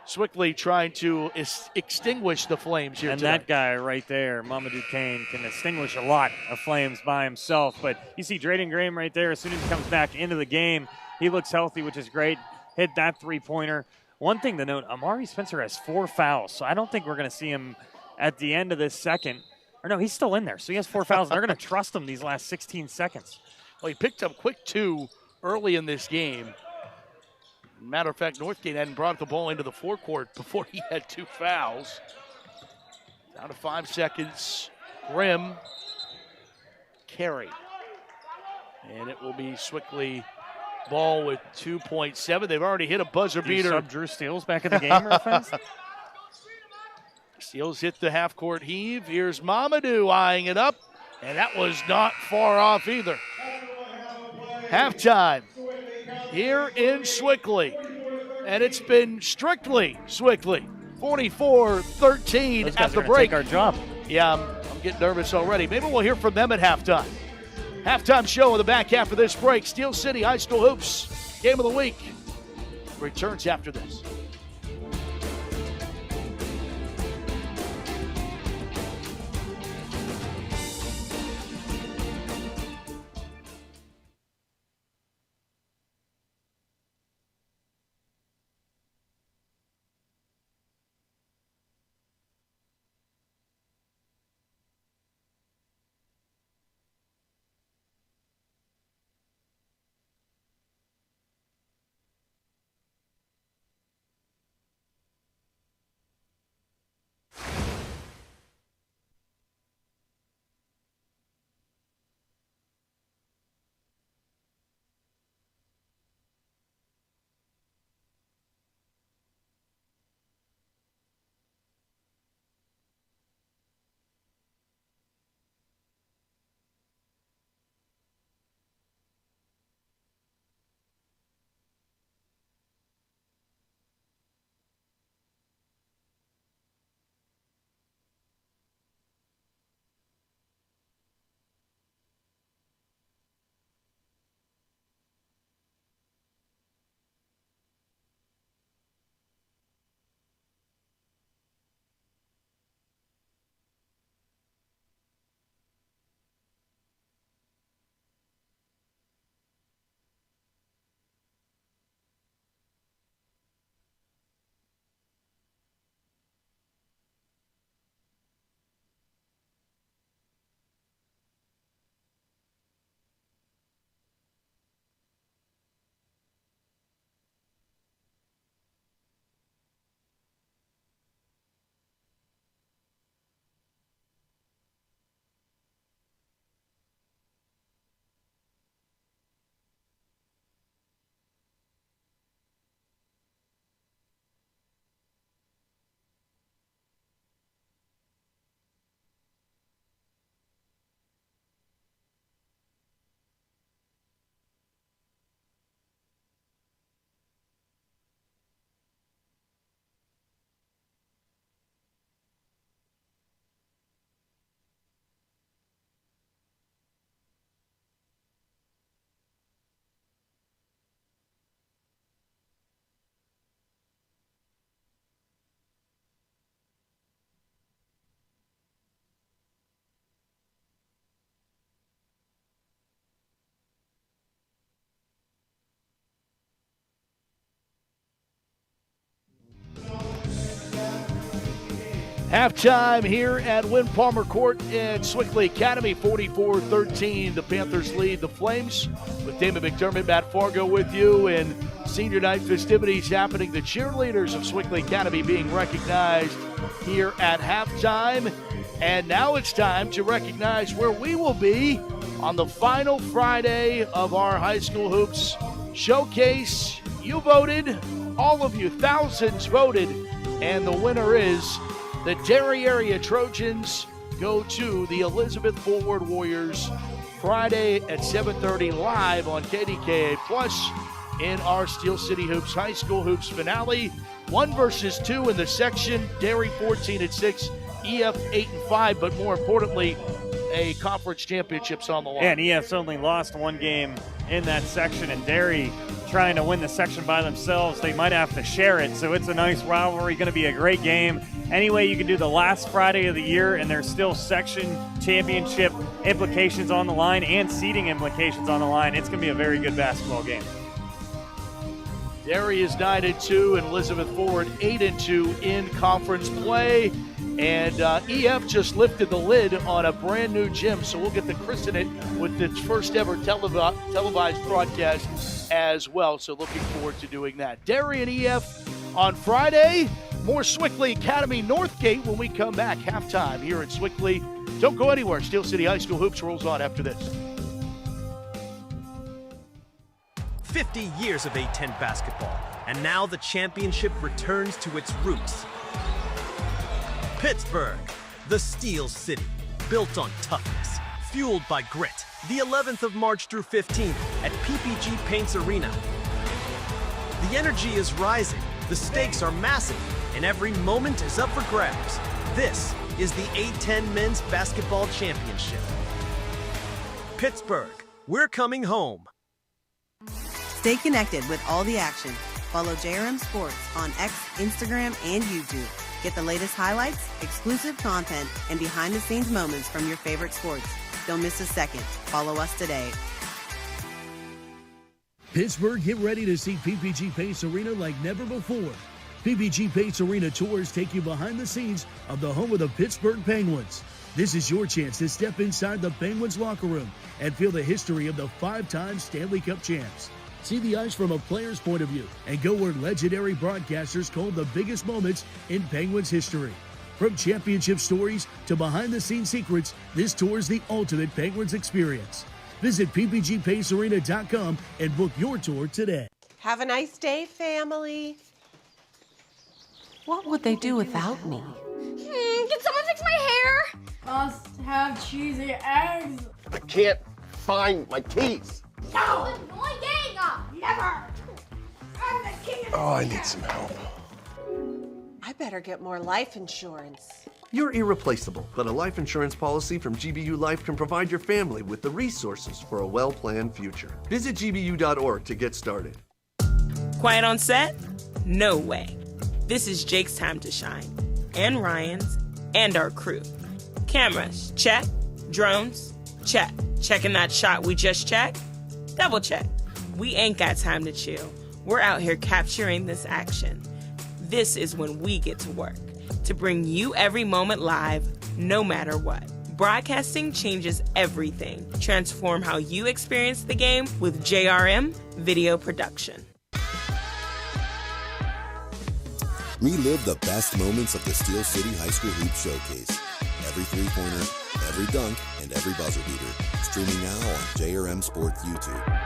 Sewickley trying to extinguish the flames here and tonight. That guy right there, Mamadou Kane, can extinguish a lot of flames by himself. But you see Drayden Graham right there. As soon as he comes back into the game, he looks healthy, which is great. Hit that three-pointer. One thing to note, Amari Spencer has 4 fouls, so I don't think we're going to see him at the end of this second. Or no, he's still in there, so he has 4 fouls. They're going to trust him these last 16 seconds. Well, he picked up quick 2 early in this game. Matter of fact, Northgate hadn't brought the ball into the forecourt before he had 2 fouls. Down to 5 seconds. Grimm. Carry. And it will be Sewickley ball with 2.7. They've already hit a buzzer beater. Sub Drew Steele back in the game real fast. Steele's hit the half-court heave. Here's Mamadou eyeing it up, and that was not far off either. Halftime here in Sewickley, and it's been strictly Sewickley. 44-13 at the break. Take our job. Yeah, I'm getting nervous already. Maybe we'll hear from them at halftime. Halftime show in the back half of this break. Steel City High School Hoops Game of the Week returns after this. Halftime here at Win Palmer Court at Sewickley Academy, 44-13. The Panthers lead the Flames with Damon McDermott, Matt Fargo with you, and senior night festivities happening. The cheerleaders of Sewickley Academy being recognized here at halftime. And now it's time to recognize where we will be on the final Friday of our high school hoops showcase. You voted, all of you, thousands voted, and the winner is the Derry area Trojans go to the Elizabeth Forward Warriors Friday at 7:30 live on KDKA Plus in our Steel City Hoops High School Hoops finale. 1 versus 2 in the section. Derry 14-6, EF 8-5, but more importantly, a conference championships on the line. Yeah, and EF's only lost one game in that section, and Derry trying to win the section by themselves. They might have to share it, so it's a nice rivalry, going to be a great game. Anyway, you can do the last Friday of the year, and there's still section championship implications on the line and seeding implications on the line. It's going to be a very good basketball game. Derry is 9-2, and Elizabeth Forward 8-2 in conference play. And EF just lifted the lid on a brand new gym, so we'll get to christen it with its first ever televised broadcast as well. So looking forward to doing that. Derry and EF on Friday. More Sewickley Academy Northgate when we come back. Halftime here at Sewickley. Don't go anywhere. Steel City High School Hoops rolls on after this. 50 years of A10 basketball, and now the championship returns to its roots. Pittsburgh, the Steel City, built on toughness, fueled by grit. The 11th of March through 15th at PPG Paints Arena. The energy is rising, the stakes are massive, and every moment is up for grabs. This is the A10 Men's Basketball Championship. Pittsburgh, we're coming home. Stay connected with all the action. Follow JRM Sports on X, Instagram, and YouTube. Get the latest highlights, exclusive content, and behind-the-scenes moments from your favorite sports. Don't miss a second. Follow us today. Pittsburgh, get ready to see PPG Paints Arena like never before. PPG Paints Arena tours take you behind the scenes of the home of the Pittsburgh Penguins. This is your chance to step inside the Penguins locker room and feel the history of the 5-time Stanley Cup champs. See the ice from a player's point of view and go where legendary broadcasters told the biggest moments in Penguins history. From championship stories to behind-the-scenes secrets, this tour is the ultimate Penguins experience. Visit ppgpaintsarena.com and book your tour today. Have a nice day, family. What would they do without me? Can someone fix my hair? Must have cheesy eggs. I can't find my keys. No! Annoying! Never! I'm the king of the Oh, I need some help. I better get more life insurance. You're irreplaceable, but a life insurance policy from GBU Life can provide your family with the resources for a well-planned future. Visit gbu.org to get started. Quiet on set? No way. This is Jake's time to shine, and Ryan's, and our crew. Cameras, check. Drones, check. Checking that shot we just checked? Double check. We ain't got time to chill. We're out here capturing this action. This is when we get to work, to bring you every moment live, no matter what. Broadcasting changes everything. Transform how you experience the game with JRM Video Production. Relive the best moments of the Steel City High School Hoops Showcase. Every three-pointer, every dunk, and every buzzer beater. Streaming now on JRM Sports YouTube.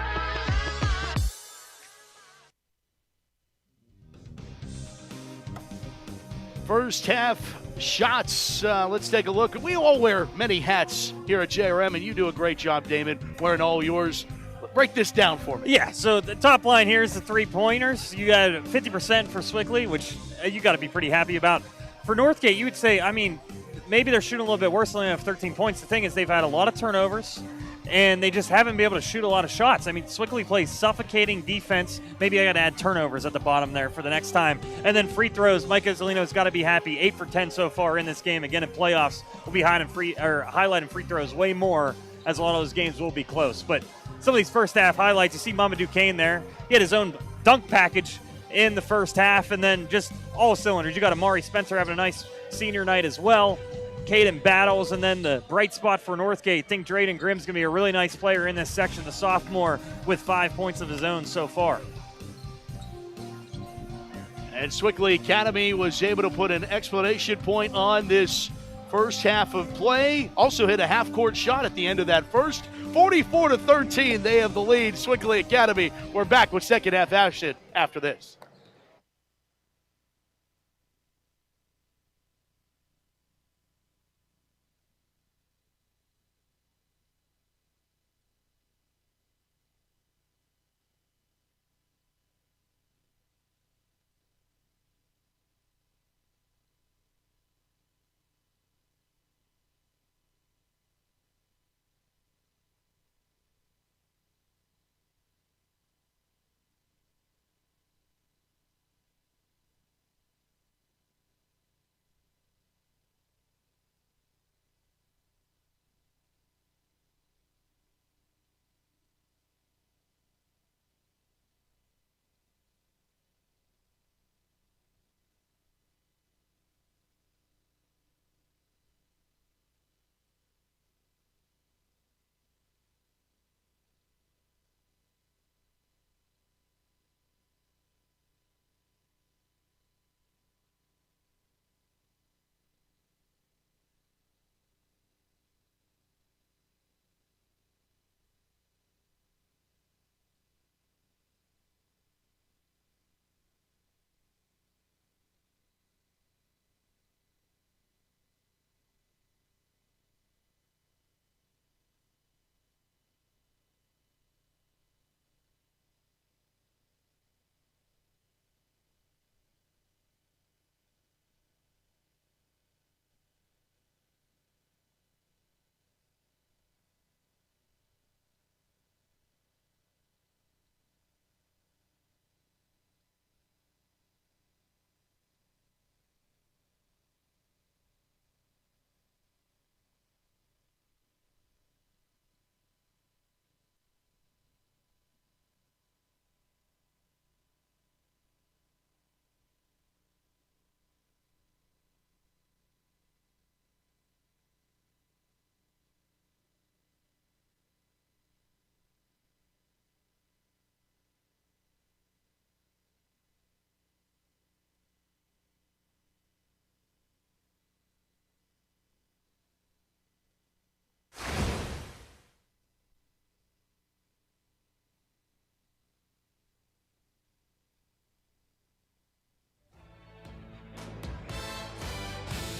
First half shots. Let's take a look. We all wear many hats here at JRM, and you do a great job, Damon, wearing all yours. Break this down for me. Yeah, so the top line here is the three-pointers. You got 50% for Sewickley, which you got to be pretty happy about. For Northgate, you would say, I mean, maybe they're shooting a little bit worse than they have 13 points. The thing is they've had a lot of turnovers, and they just haven't been able to shoot a lot of shots. I mean, Sewickley plays suffocating defense. Maybe I got to add turnovers at the bottom there for the next time. And then free throws. Mike Izzolino's got to be happy. 8 for 10 so far in this game. Again, in playoffs, we'll be highlighting free throws way more, as a lot of those games will be close. But some of these first half highlights, you see Mamadou Kane there. He had his own dunk package in the first half, and then just all cylinders. You got Amari Spencer having a nice senior night as well. Caden battles, and then the bright spot for Northgate. I think Drayden Grimm's going to be a really nice player in this section, the sophomore, with 5 points of his own so far. And Sewickley Academy was able to put an exclamation point on this first half of play. Also hit a half-court shot at the end of that first. 44-13, they have the lead. Sewickley Academy, we're back with second half action after this.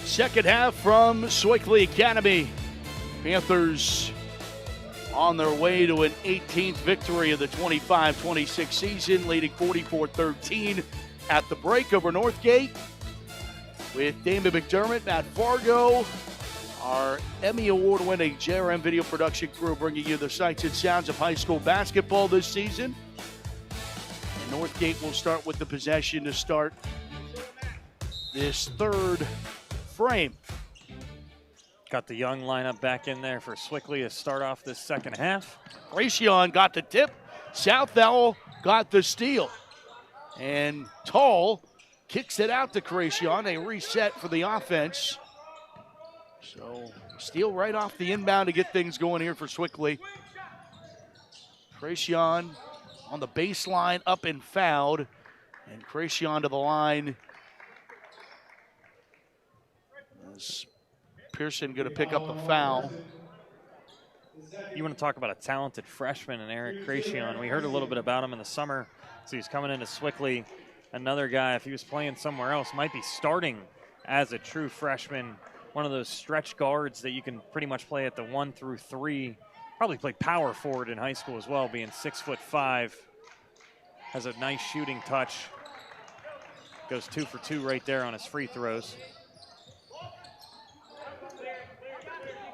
Second half from Sewickley Academy. Panthers on their way to an 18th victory of the 25-26 season, leading 44-13 at the break over Northgate. With Damon McDermott, Matt Fargo, our Emmy Award-winning JRM video production crew bringing you the sights and sounds of high school basketball this season. And Northgate will start with the possession to start this third frame. Got the young lineup back in there for Sewickley to start off this second half. Gracion got the tip. Southall got the steal. And Tall kicks it out to Gracion. A reset for the offense. So steal right off the inbound to get things going here for Sewickley. Gracion on the baseline, up and fouled. And Gracion to the line. Is Pearson going to pick up the foul? You want to talk about a talented freshman in Eric Gracion. We heard a little bit about him in the summer. So he's coming into Sewickley. Another guy, if he was playing somewhere else, might be starting as a true freshman. One of those stretch guards that you can pretty much play at the 1 through 3. Probably played power forward in high school as well, being 6'5". Has a nice shooting touch. Goes 2 for 2 right there on his free throws.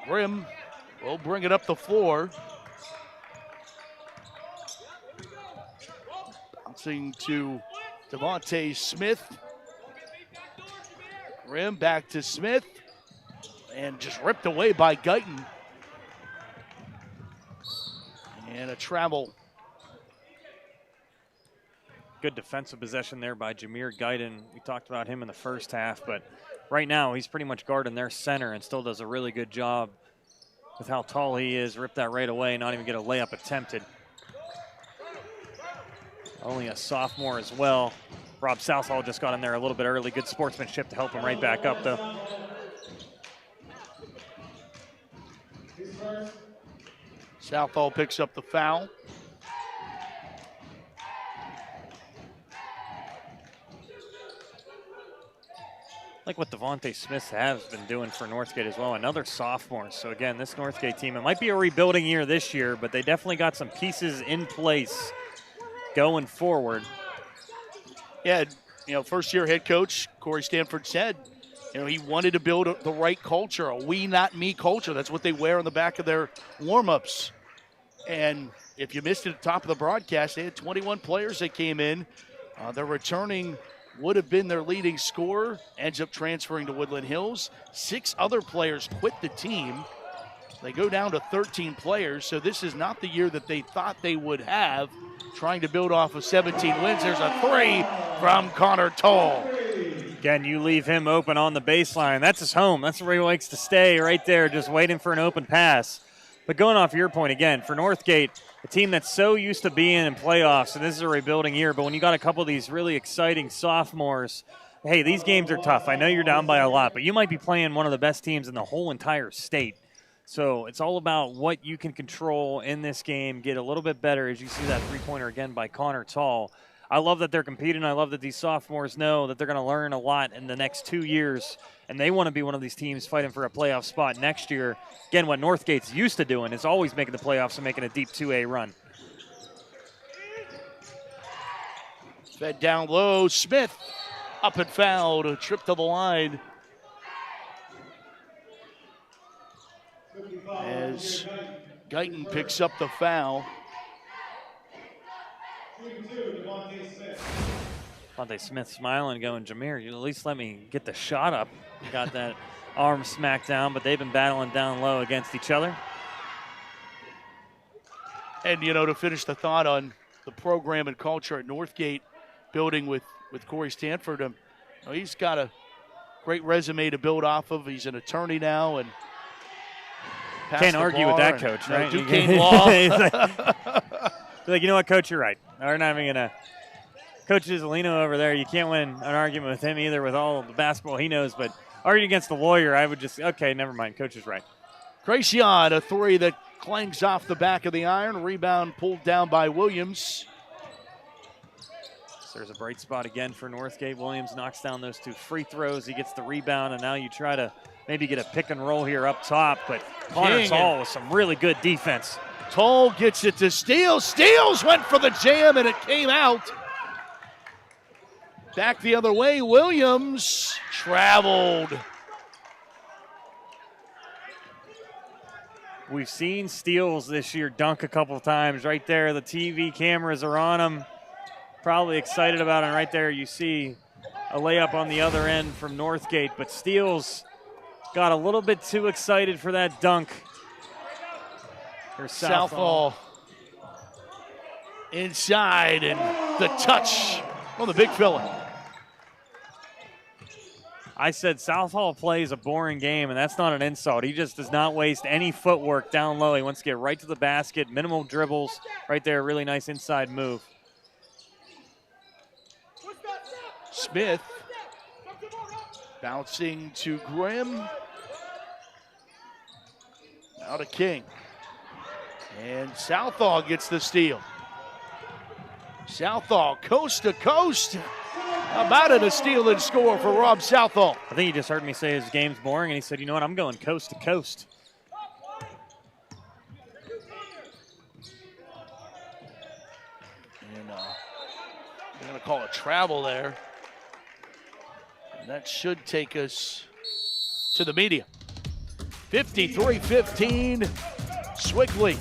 Grimm will bring it up the floor. Bouncing to Devontae Smith. Grimm back to Smith. And just ripped away by Guyton. And a travel. Good defensive possession there by Jameer Guyton. We talked about him in the first half, but right now he's pretty much guarding their center and still does a really good job with how tall he is. Ripped that right away, not even get a layup attempted. Only a sophomore as well. Rob Southall just got in there a little bit early. Good sportsmanship to help him right back up, though. Southall picks up the foul. Like what Devontae Smith has been doing for Northgate as well. Another sophomore. So, again, this Northgate team, it might be a rebuilding year this year, but they definitely got some pieces in place going forward. Yeah, first-year head coach Corey Stanford said, he wanted to build the right culture, a we, not me culture. That's what they wear on the back of their warm-ups. And if you missed it at the top of the broadcast, they had 21 players that came in. Their returning would have been their leading scorer, ends up transferring to Woodland Hills. 6 other players quit the team. They go down to 13 players, so this is not the year that they thought they would have, trying to build off of 17 wins. There's a 3 from Connor Toll. Again, you leave him open on the baseline. That's his home. That's where he likes to stay, right there, just waiting for an open pass. But going off your point again, for Northgate, a team that's so used to being in playoffs, and this is a rebuilding year, but when you got a couple of these really exciting sophomores, hey, these games are tough. I know you're down by a lot, but you might be playing one of the best teams in the whole entire state. So it's all about what you can control in this game, get a little bit better, as you see that three-pointer again by Connor Tall. I love that they're competing. I love that these sophomores know that they're going to learn a lot in the next 2 years, and they want to be one of these teams fighting for a playoff spot next year. Again, what Northgate's used to doing is always making the playoffs and making a deep 2A run. Fed down low. Smith up and fouled. A trip to the line. As Guyton picks up the foul. Devontae Smith smiling, going, Jameer, you at least let me get the shot up. Got that arm smacked down, but they've been battling down low against each other. And, to finish the thought on the program and culture at Northgate, building with Corey Stanford, he's got a great resume to build off of. He's an attorney now, and can't argue with that, coach, right? Duquesne law. Like, you know what, coach, you're right. We're not even going to. Coach Isolino over there, you can't win an argument with him either with all the basketball he knows, but arguing against the lawyer, I would just, okay, never mind. Coach is right. Gracian, a 3 that clangs off the back of the iron. Rebound pulled down by Williams. So there's a bright spot again for Northgate. Williams knocks down those 2 free throws. He gets the rebound, and now you try to maybe get a pick and roll here up top, but Connor Tall with some really good defense. Toll gets it to Steele. Steele went for the jam, and it came out. Back the other way, Williams traveled. We've seen Steeles this year dunk a couple of times right there. The TV cameras are on him. Probably excited about it. Right there you see a layup on the other end from Northgate, but Steeles got a little bit too excited for that dunk. Here's Southall inside, and the touch on the big fella. I said Southall plays a boring game, and that's not an insult. He just does not waste any footwork down low. He wants to get right to the basket, minimal dribbles. Right there, really nice inside move. Smith bouncing to Grimm. Now to King. And Southall gets the steal. Southall coast to coast. About it, a steal and score for Rob Southall. I think he just heard me say his game's boring, and he said, you know what, I'm going coast to coast. And they're going to call a travel there. And that should take us to the media. 53-15, Sewickley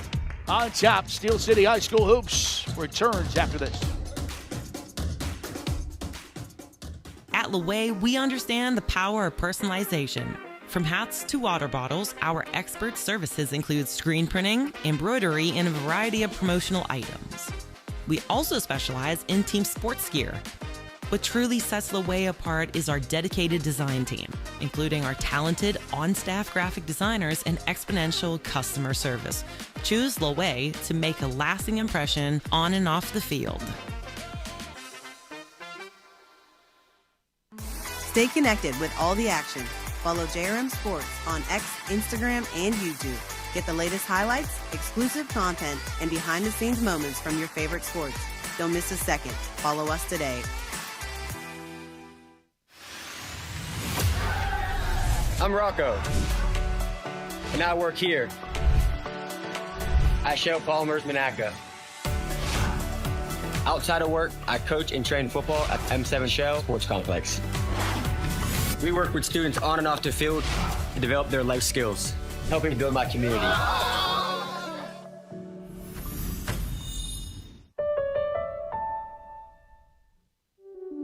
on top. Steel City High School Hoops returns after this. At Laway, we understand the power of personalization. From hats to water bottles, our expert services include screen printing, embroidery, and a variety of promotional items. We also specialize in team sports gear. What truly sets Loway apart is our dedicated design team, including our talented on-staff graphic designers and exponential customer service. Choose Loway to make a lasting impression on and off the field. Stay connected with all the action. Follow JRM Sports on X, Instagram, and YouTube. Get the latest highlights, exclusive content, and behind-the-scenes moments from your favorite sports. Don't miss a second. Follow us today. I'm Rocco, and I work here at Shell Polymers Monaca. Outside of work, I coach and train football at M7 Shell Sports Complex. We work with students on and off the field to develop their life skills, helping build my community.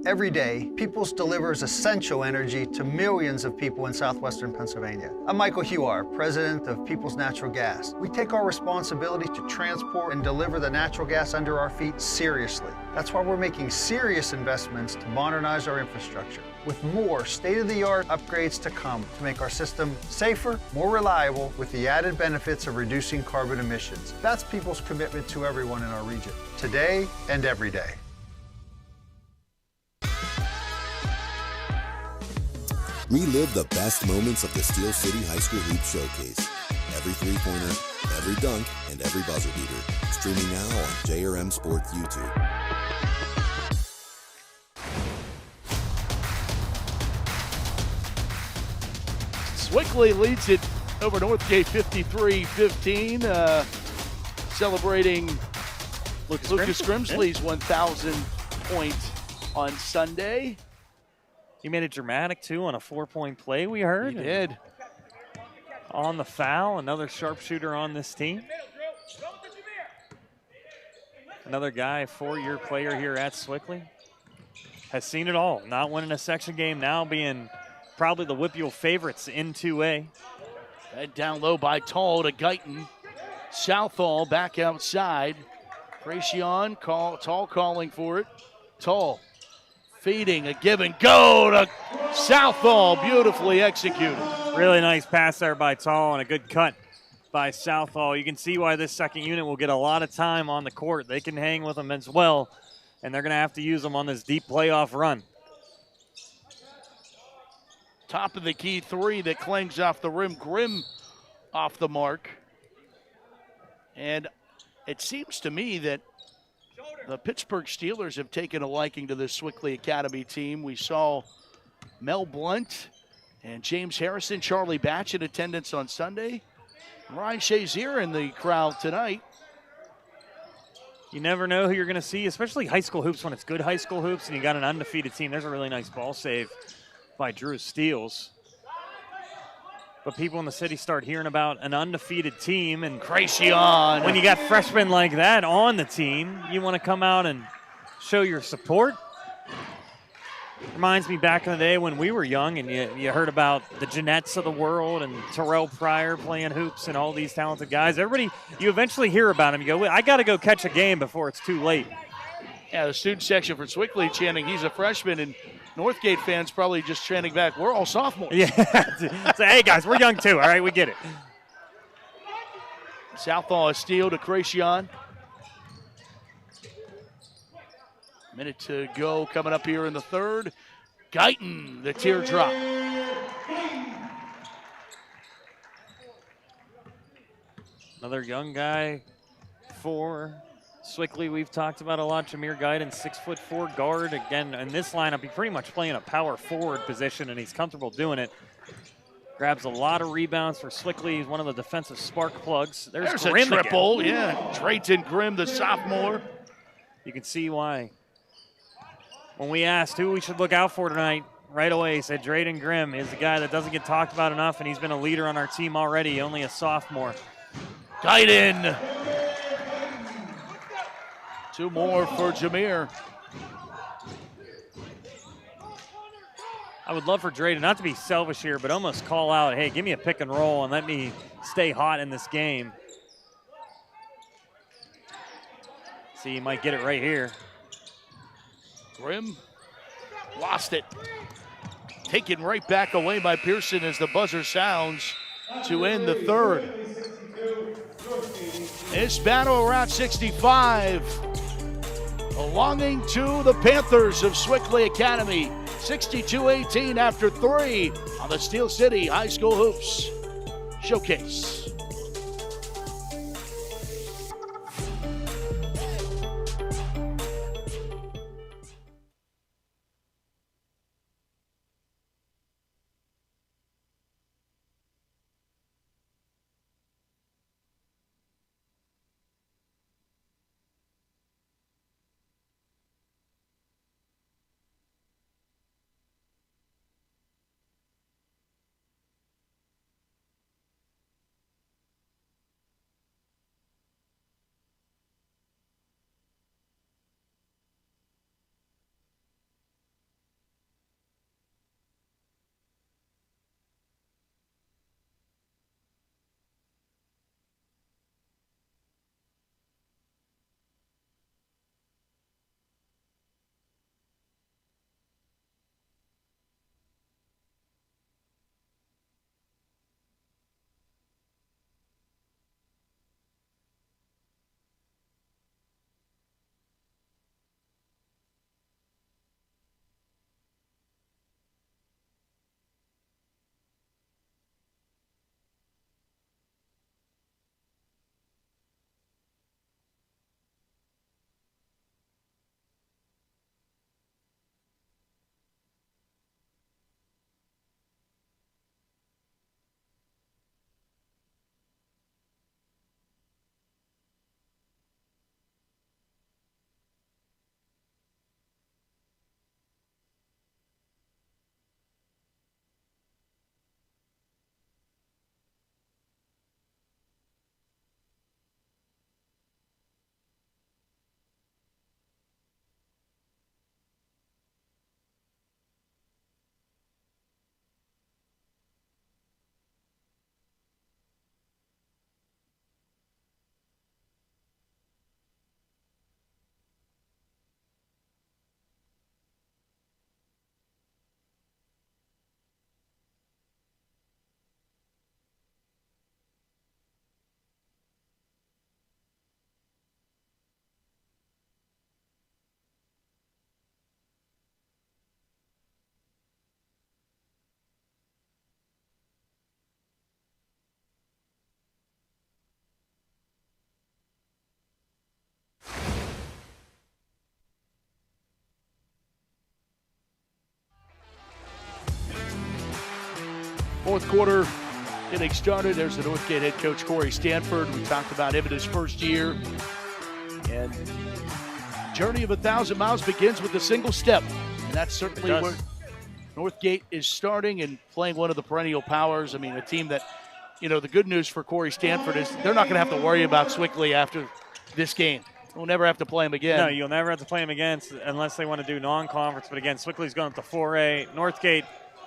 Every day, Peoples delivers essential energy to millions of people in southwestern Pennsylvania. I'm Michael Huar, president of Peoples Natural Gas. We take our responsibility to transport and deliver the natural gas under our feet seriously. That's why we're making serious investments to modernize our infrastructure, with more state-of-the-art upgrades to come to make our system safer, more reliable, with the added benefits of reducing carbon emissions. That's Peoples' commitment to everyone in our region, today and every day. Relive the best moments of the Steel City High School Hoop Showcase. Every three-pointer, every dunk, and every buzzer beater. Streaming now on JRM Sports YouTube. Sewickley leads it over Northgate 53-15, celebrating Lucas Grimsley's 1,000th point on Sunday. He made it dramatic, too, on a 4-point play, we heard. He did. On the foul, another sharpshooter on this team. Another guy, 4-year player here at Sewickley. Has seen it all. Not winning a section game, now being probably the WPIAL favorites in 2A. Head down low by Tall to Guyton. Southall back outside. Gracian, Tall calling for it. Tall. Feeding a give and go to Southall, beautifully executed. Really nice pass there by Tall and a good cut by Southall. You can see why this second unit will get a lot of time on the court. They can hang with them as well, and they're going to have to use them on this deep playoff run. Top of the key three that clings off the rim. Grimm off the mark. And it seems to me that the Pittsburgh Steelers have taken a liking to the Sewickley Academy team. We saw Mel Blunt and James Harrison, Charlie Batch in attendance on Sunday. Ryan Shazier in the crowd tonight. You never know who you're going to see, especially high school hoops when it's good high school hoops and you got an undefeated team. There's a really nice ball save by Drew Steele. But people in the city start hearing about an undefeated team, and Gracian. When you got freshmen like that on the team, you want to come out and show your support. Reminds me back in the day when we were young and you heard about the Jeanettes of the world and Terrell Pryor playing hoops and all these talented guys. Everybody, you eventually hear about them. You go, I got to go catch a game before it's too late. Yeah, the student section for Sewickley chanting he's a freshman, and Northgate fans probably just chanting back, we're all sophomores. Yeah. So, hey, guys, we're young too. All right, we get it. Southall a steal to Gracian. Minute to go coming up here in the third. Guyton, the teardrop. Another young guy for Sewickley, we've talked about a lot. Jameer Guyton, 6'4" guard. Again, in this lineup, he's pretty much playing a power forward position, and he's comfortable doing it. Grabs a lot of rebounds for Sewickley. He's one of the defensive spark plugs. There's Grimm a triple, again. yeah. Drayton Grimm, the sophomore. You can see why. When we asked who we should look out for tonight, right away he said Drayton Grimm is the guy that doesn't get talked about enough, and he's been a leader on our team already, only a sophomore. Guyton. Two more for Jameer. I would love for Drayton not to be selfish here, but almost call out, hey, give me a pick and roll and let me stay hot in this game. See, he might get it right here. Grimm Lost it. Taken right back away by Pearson as the buzzer sounds to end the third. This battle around 65 belonging to the Panthers of Sewickley Academy. 62-18 after 3 on the Steel City High School Hoops Showcase. Fourth quarter getting started. There's the Northgate head coach, Corey Stanford. We talked about him in his first year. And the journey of 1,000 miles begins with a single step. And that's certainly where Northgate is starting and playing one of the perennial powers. I mean, a team that, you know, the good news for Corey Stanford is they're not going to have to worry about Sewickley after this game. We'll never have to play him again. No, you'll never have to play him again unless they want to do non-conference. But again, Sewickley's going up to 4A. Northgate,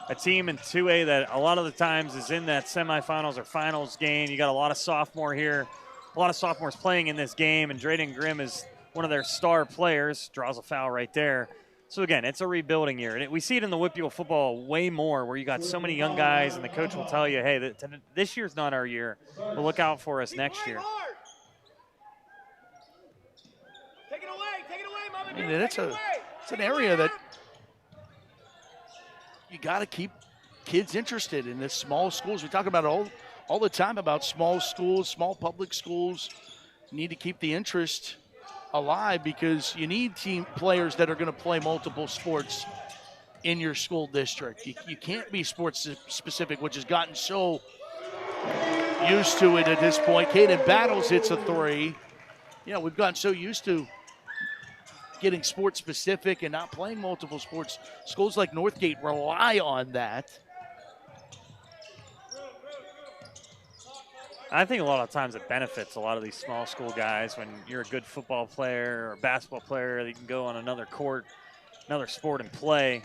a team in 2A that a lot of the times is in that semifinals or finals game. You got a lot of sophomore here, a lot of sophomores playing in this game, and Drayden Grimm is one of their star players. Draws a foul right there. So again, it's a rebuilding year, and we see it in the Whitfield football way more, where you got so many young guys, and the coach will tell you, "Hey, this year's not our year, but look out for us next year." I mean, it's an area that you got to keep kids interested in this small schools. We talk about it all the time about small schools, small public schools. You need to keep the interest alive because you need team players that are going to play multiple sports in your school district. You can't be sports specific, which has gotten so used to it at this point. Caden Battles hits a three. You know, we've gotten so used to getting sports specific and not playing multiple sports. Schools like Northgate rely on that. I think a lot of times it benefits a lot of these small school guys when you're a good football player or basketball player. You can go on another court, another sport and play,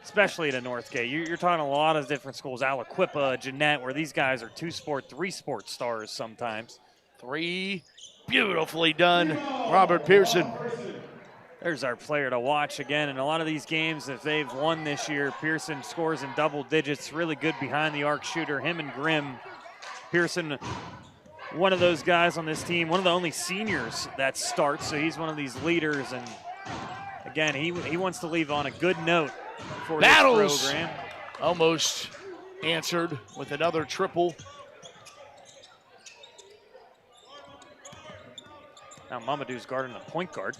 especially at Northgate. You're talking a lot of different schools, Aliquippa, Jeanette, where these guys are 2-sport, 3-sport stars sometimes. Three, beautifully done, Robert Pearson. There's our player to watch again. In a lot of these games, if they've won this year, Pearson scores in double digits. Really good behind the arc shooter. Him and Grimm. Pearson, one of those guys on this team, one of the only seniors that starts, so he's one of these leaders. And again, he wants to leave on a good note for this program. Almost answered with another triple. Now Mamadou's guarding the point guard.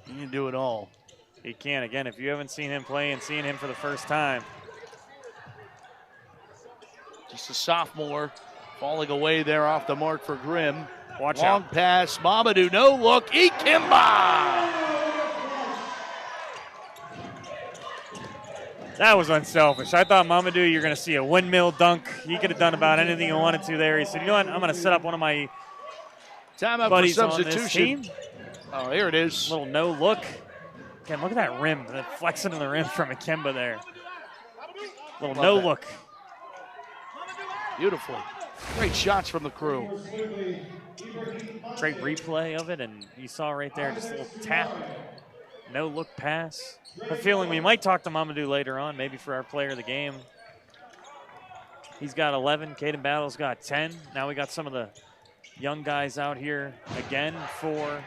He can do it all. He can. Again, if you haven't seen him play and seeing him for the first time. Just a sophomore, falling away there off the mark for Grimm. Watch Long out. pass, Mamadou, no look, Ikemba! That was unselfish. I thought Mamadou, you're going to see a windmill dunk. He could have done about anything he wanted to there. He said, you know what, I'm going to set up one of my timeout buddies for on this substitution. team. Oh, here it is. Little no look. Again, look at that rim, the flexing of the rim from Ikemba there. Little no look. Beautiful. Great shots from the crew. Great replay of it, and you saw right there just a little tap. No look pass. I have a feeling we might talk to Mamadou later on, maybe for our player of the game. He's got 11. Caden Battle's got 10. Now we got some of the young guys out here again for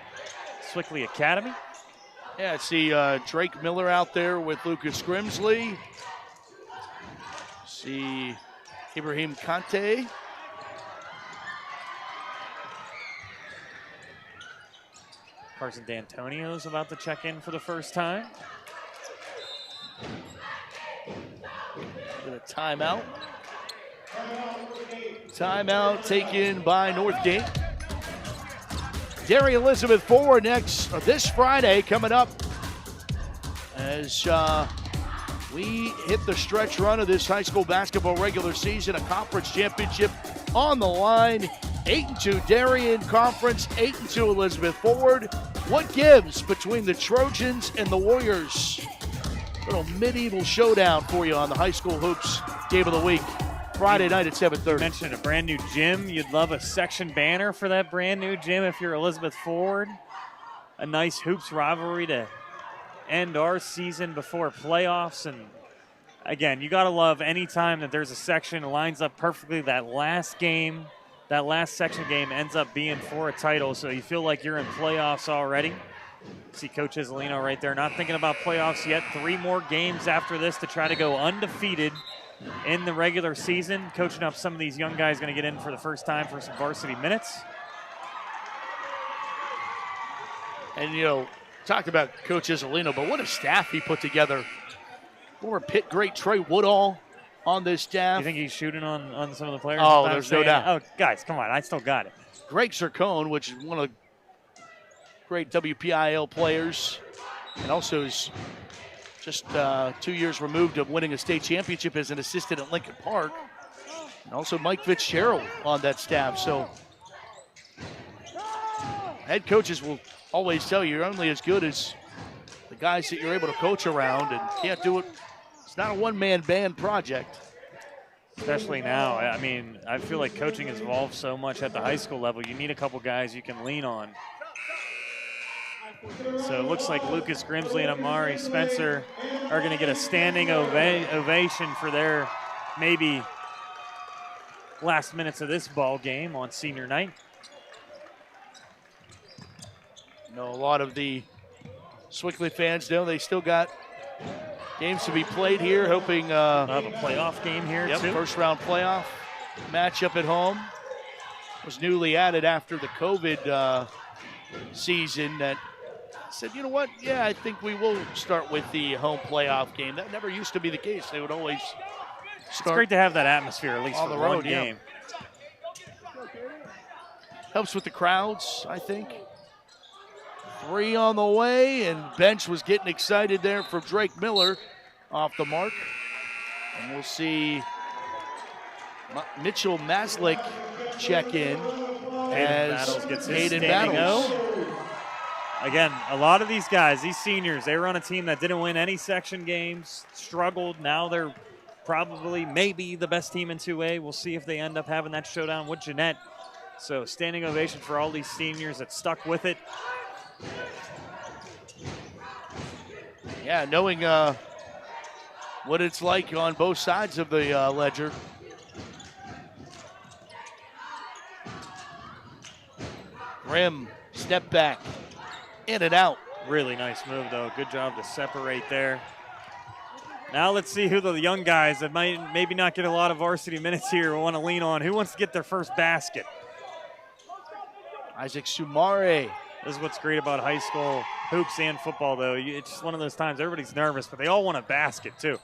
Sewickley Academy. Yeah, I see Drake Miller out there with Lucas Grimsley. See Ibrahim Kante. Carson D'Antonio's about to check in for the first time. With a timeout. Timeout taken by Northgate. Derry Elizabeth forward this Friday coming up as we hit the stretch run of this high school basketball regular season, a conference championship on the line. 8-2 Derry in conference, 8-2 Elizabeth forward. What gives between the Trojans and the Warriors? Little medieval showdown for you on the high school hoops game of the week. Friday night at 7:30. You mentioned a brand new gym. You'd love a section banner for that brand new gym if you're Elizabeth forward. A nice hoops rivalry to end our season before playoffs. And again, you got to love any time that there's a section that lines up perfectly. That last game, that last section game ends up being for a title. So you feel like you're in playoffs already. See Coach Isolino right there, not thinking about playoffs yet. 3 more games after this to try to go undefeated in the regular season. Coaching up some of these young guys, going to get in for the first time for some varsity minutes. And, you know, talked about Coach Isolino, but what a staff he put together. Former Pitt great Trey Woodall on this staff. You think he's shooting on some of the players? Oh, there's no doubt. Oh, guys, come on. I still got it. Greg Zircone, which is one of the great WPIL players, and also is just 2 years removed of winning a state championship as an assistant at Lincoln Park. And also Mike Fitzgerald on that staff. So head coaches will always tell you you're only as good as the guys that you're able to coach around, and can't do it. It's not a one-man band project. Especially now. I mean, I feel like coaching has evolved so much at the high school level. You need a couple guys you can lean on. So it looks like Lucas Grimsley and Amari Spencer are going to get a standing ovation for their maybe last minutes of this ball game on senior night. You know, a lot of the Sewickley fans know they still got games to be played here, hoping have a playoff game here too. First round playoff matchup at home. Was newly added after the COVID season that said, you know what, yeah, I think we will start with the home playoff game. That never used to be the case. They would always start. It's great to have that atmosphere, at least on for the road, one game. Helps with the crowds, I think. 3 on the way, and bench was getting excited there for Drake Miller off the mark. And we'll see Mitchell Maslick check in as Hayden Battles. Again, a lot of these guys, these seniors, they were on a team that didn't win any section games, struggled. Now they're probably maybe the best team in 2A. We'll see if they end up having that showdown with Jeanette So standing ovation for all these seniors that stuck with it. Yeah, knowing what it's like on both sides of the ledger. Grimm, step back, in and out. Really nice move, though. Good job to separate there. Now let's see who the young guys that might maybe not get a lot of varsity minutes here will want to lean on. Who wants to get their first basket? Isaac Sumare. This is what's great about high school hoops and football, though. It's just one of those times everybody's nervous, but they all want a basket, too.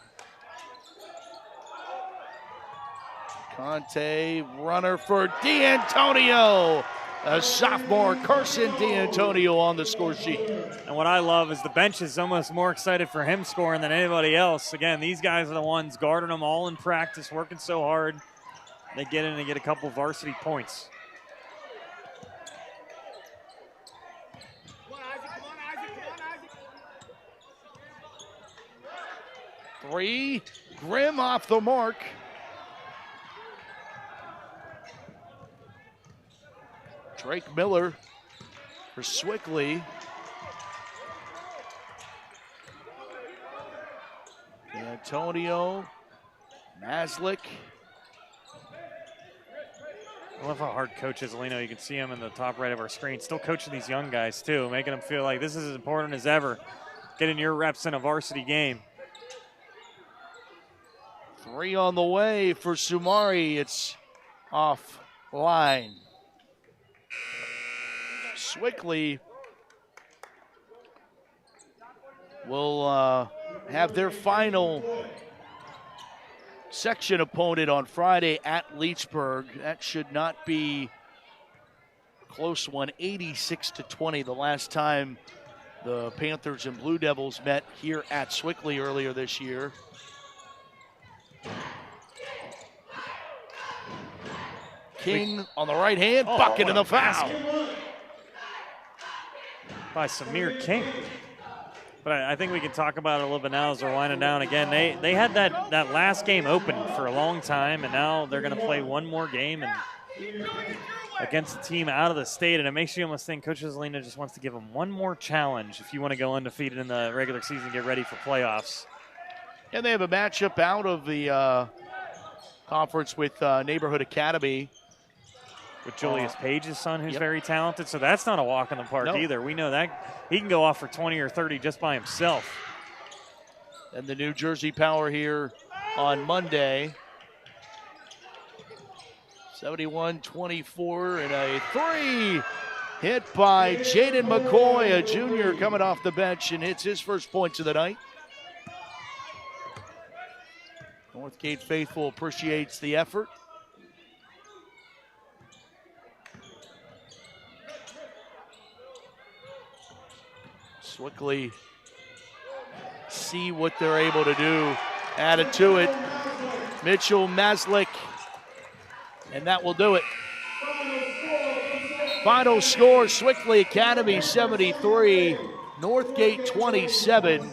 Conte, runner for D'Antonio. A sophomore, Carson D'Antonio on the score sheet. And what I love is the bench is almost more excited for him scoring than anybody else. Again, these guys are the ones guarding them all in practice, working so hard. They get in and get a couple varsity points. Three, Grimm off the mark. Drake Miller for Sewickley. Antonio, Maslick. I love how hard Coach is, Lino. You can see him in the top right of our screen. Still coaching these young guys, too, making them feel like this is as important as ever, getting your reps in a varsity game. Three on the way for Sumari. It's off line. Sewickley will have their final section opponent on Friday at Leechburg. That should not be a close one, 86-20 the last time the Panthers and Blue Devils met here at Sewickley earlier this year. King on the right hand, bucket in the foul. By Samir King. But I think we can talk about it a little bit now as we're winding down again. They had that last game open for a long time, and now they're going to play one more game and against a team out of the state, and it makes you almost think Coach Zelina just wants to give them one more challenge if you want to go undefeated in the regular season and get ready for playoffs. And they have a matchup out of the conference with Neighborhood Academy. With Julius Page's son, who's very talented. So that's not a walk in the park either. We know that he can go off for 20 or 30 just by himself. And the New Jersey Power here on Monday. 71-24 and a three hit by Jaden McCoy, a junior coming off the bench, and hits his first points of the night. Northgate faithful appreciates the effort. Sewickley see what they're able to do. Added to it, Mitchell Maslick, and that will do it. Final score, Sewickley Academy 73, Northgate 27.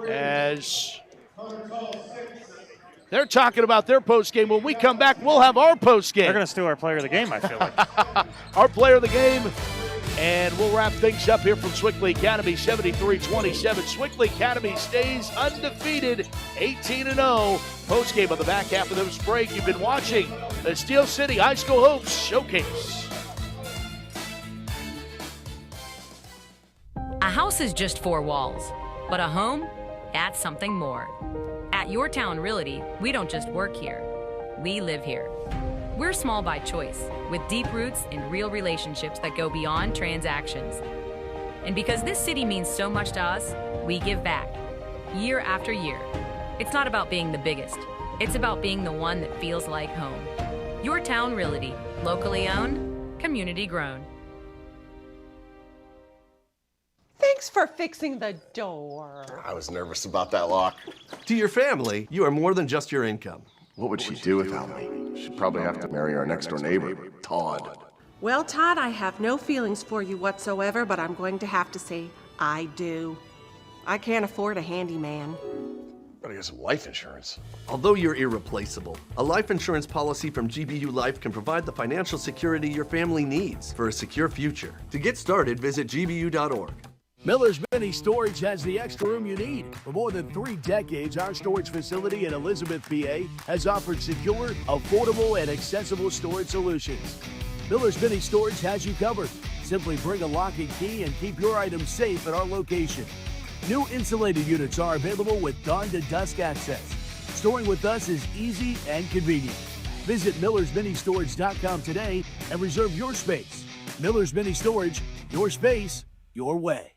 As they're talking about their postgame. When we come back, we'll have our postgame. They're going to steal our player of the game, I feel like. Our player of the game. And we'll wrap things up here from Sewickley Academy, 73-27. Sewickley Academy stays undefeated, 18-0. Postgame on the back half of this break. You've been watching the Steel City High School Hopes Showcase. A house is just four walls, but a home, that's something more. At Your Town Realty, we don't just work here, we live here. We're small by choice, with deep roots in real relationships that go beyond transactions. And because this city means so much to us, we give back, year after year. It's not about being the biggest, it's about being the one that feels like home. Your Town Realty, locally owned, community grown. Thanks for fixing the door. I was nervous about that lock. To your family, you are more than just your income. What would she do without me? She'd probably have to marry our next door neighbor, Todd. Well, Todd, I have no feelings for you whatsoever, but I'm going to have to say I do. I can't afford a handyman. Gotta get some life insurance. Although you're irreplaceable, a life insurance policy from GBU Life can provide the financial security your family needs for a secure future. To get started, visit gbu.org. Miller's Mini Storage has the extra room you need. For more than 3 decades, our storage facility in Elizabeth, PA has offered secure, affordable, and accessible storage solutions. Miller's Mini Storage has you covered. Simply bring a lock and key and keep your items safe at our location. New insulated units are available with dawn to dusk access. Storing with us is easy and convenient. Visit millersministorage.com today and reserve your space. Miller's Mini Storage, your space, your way.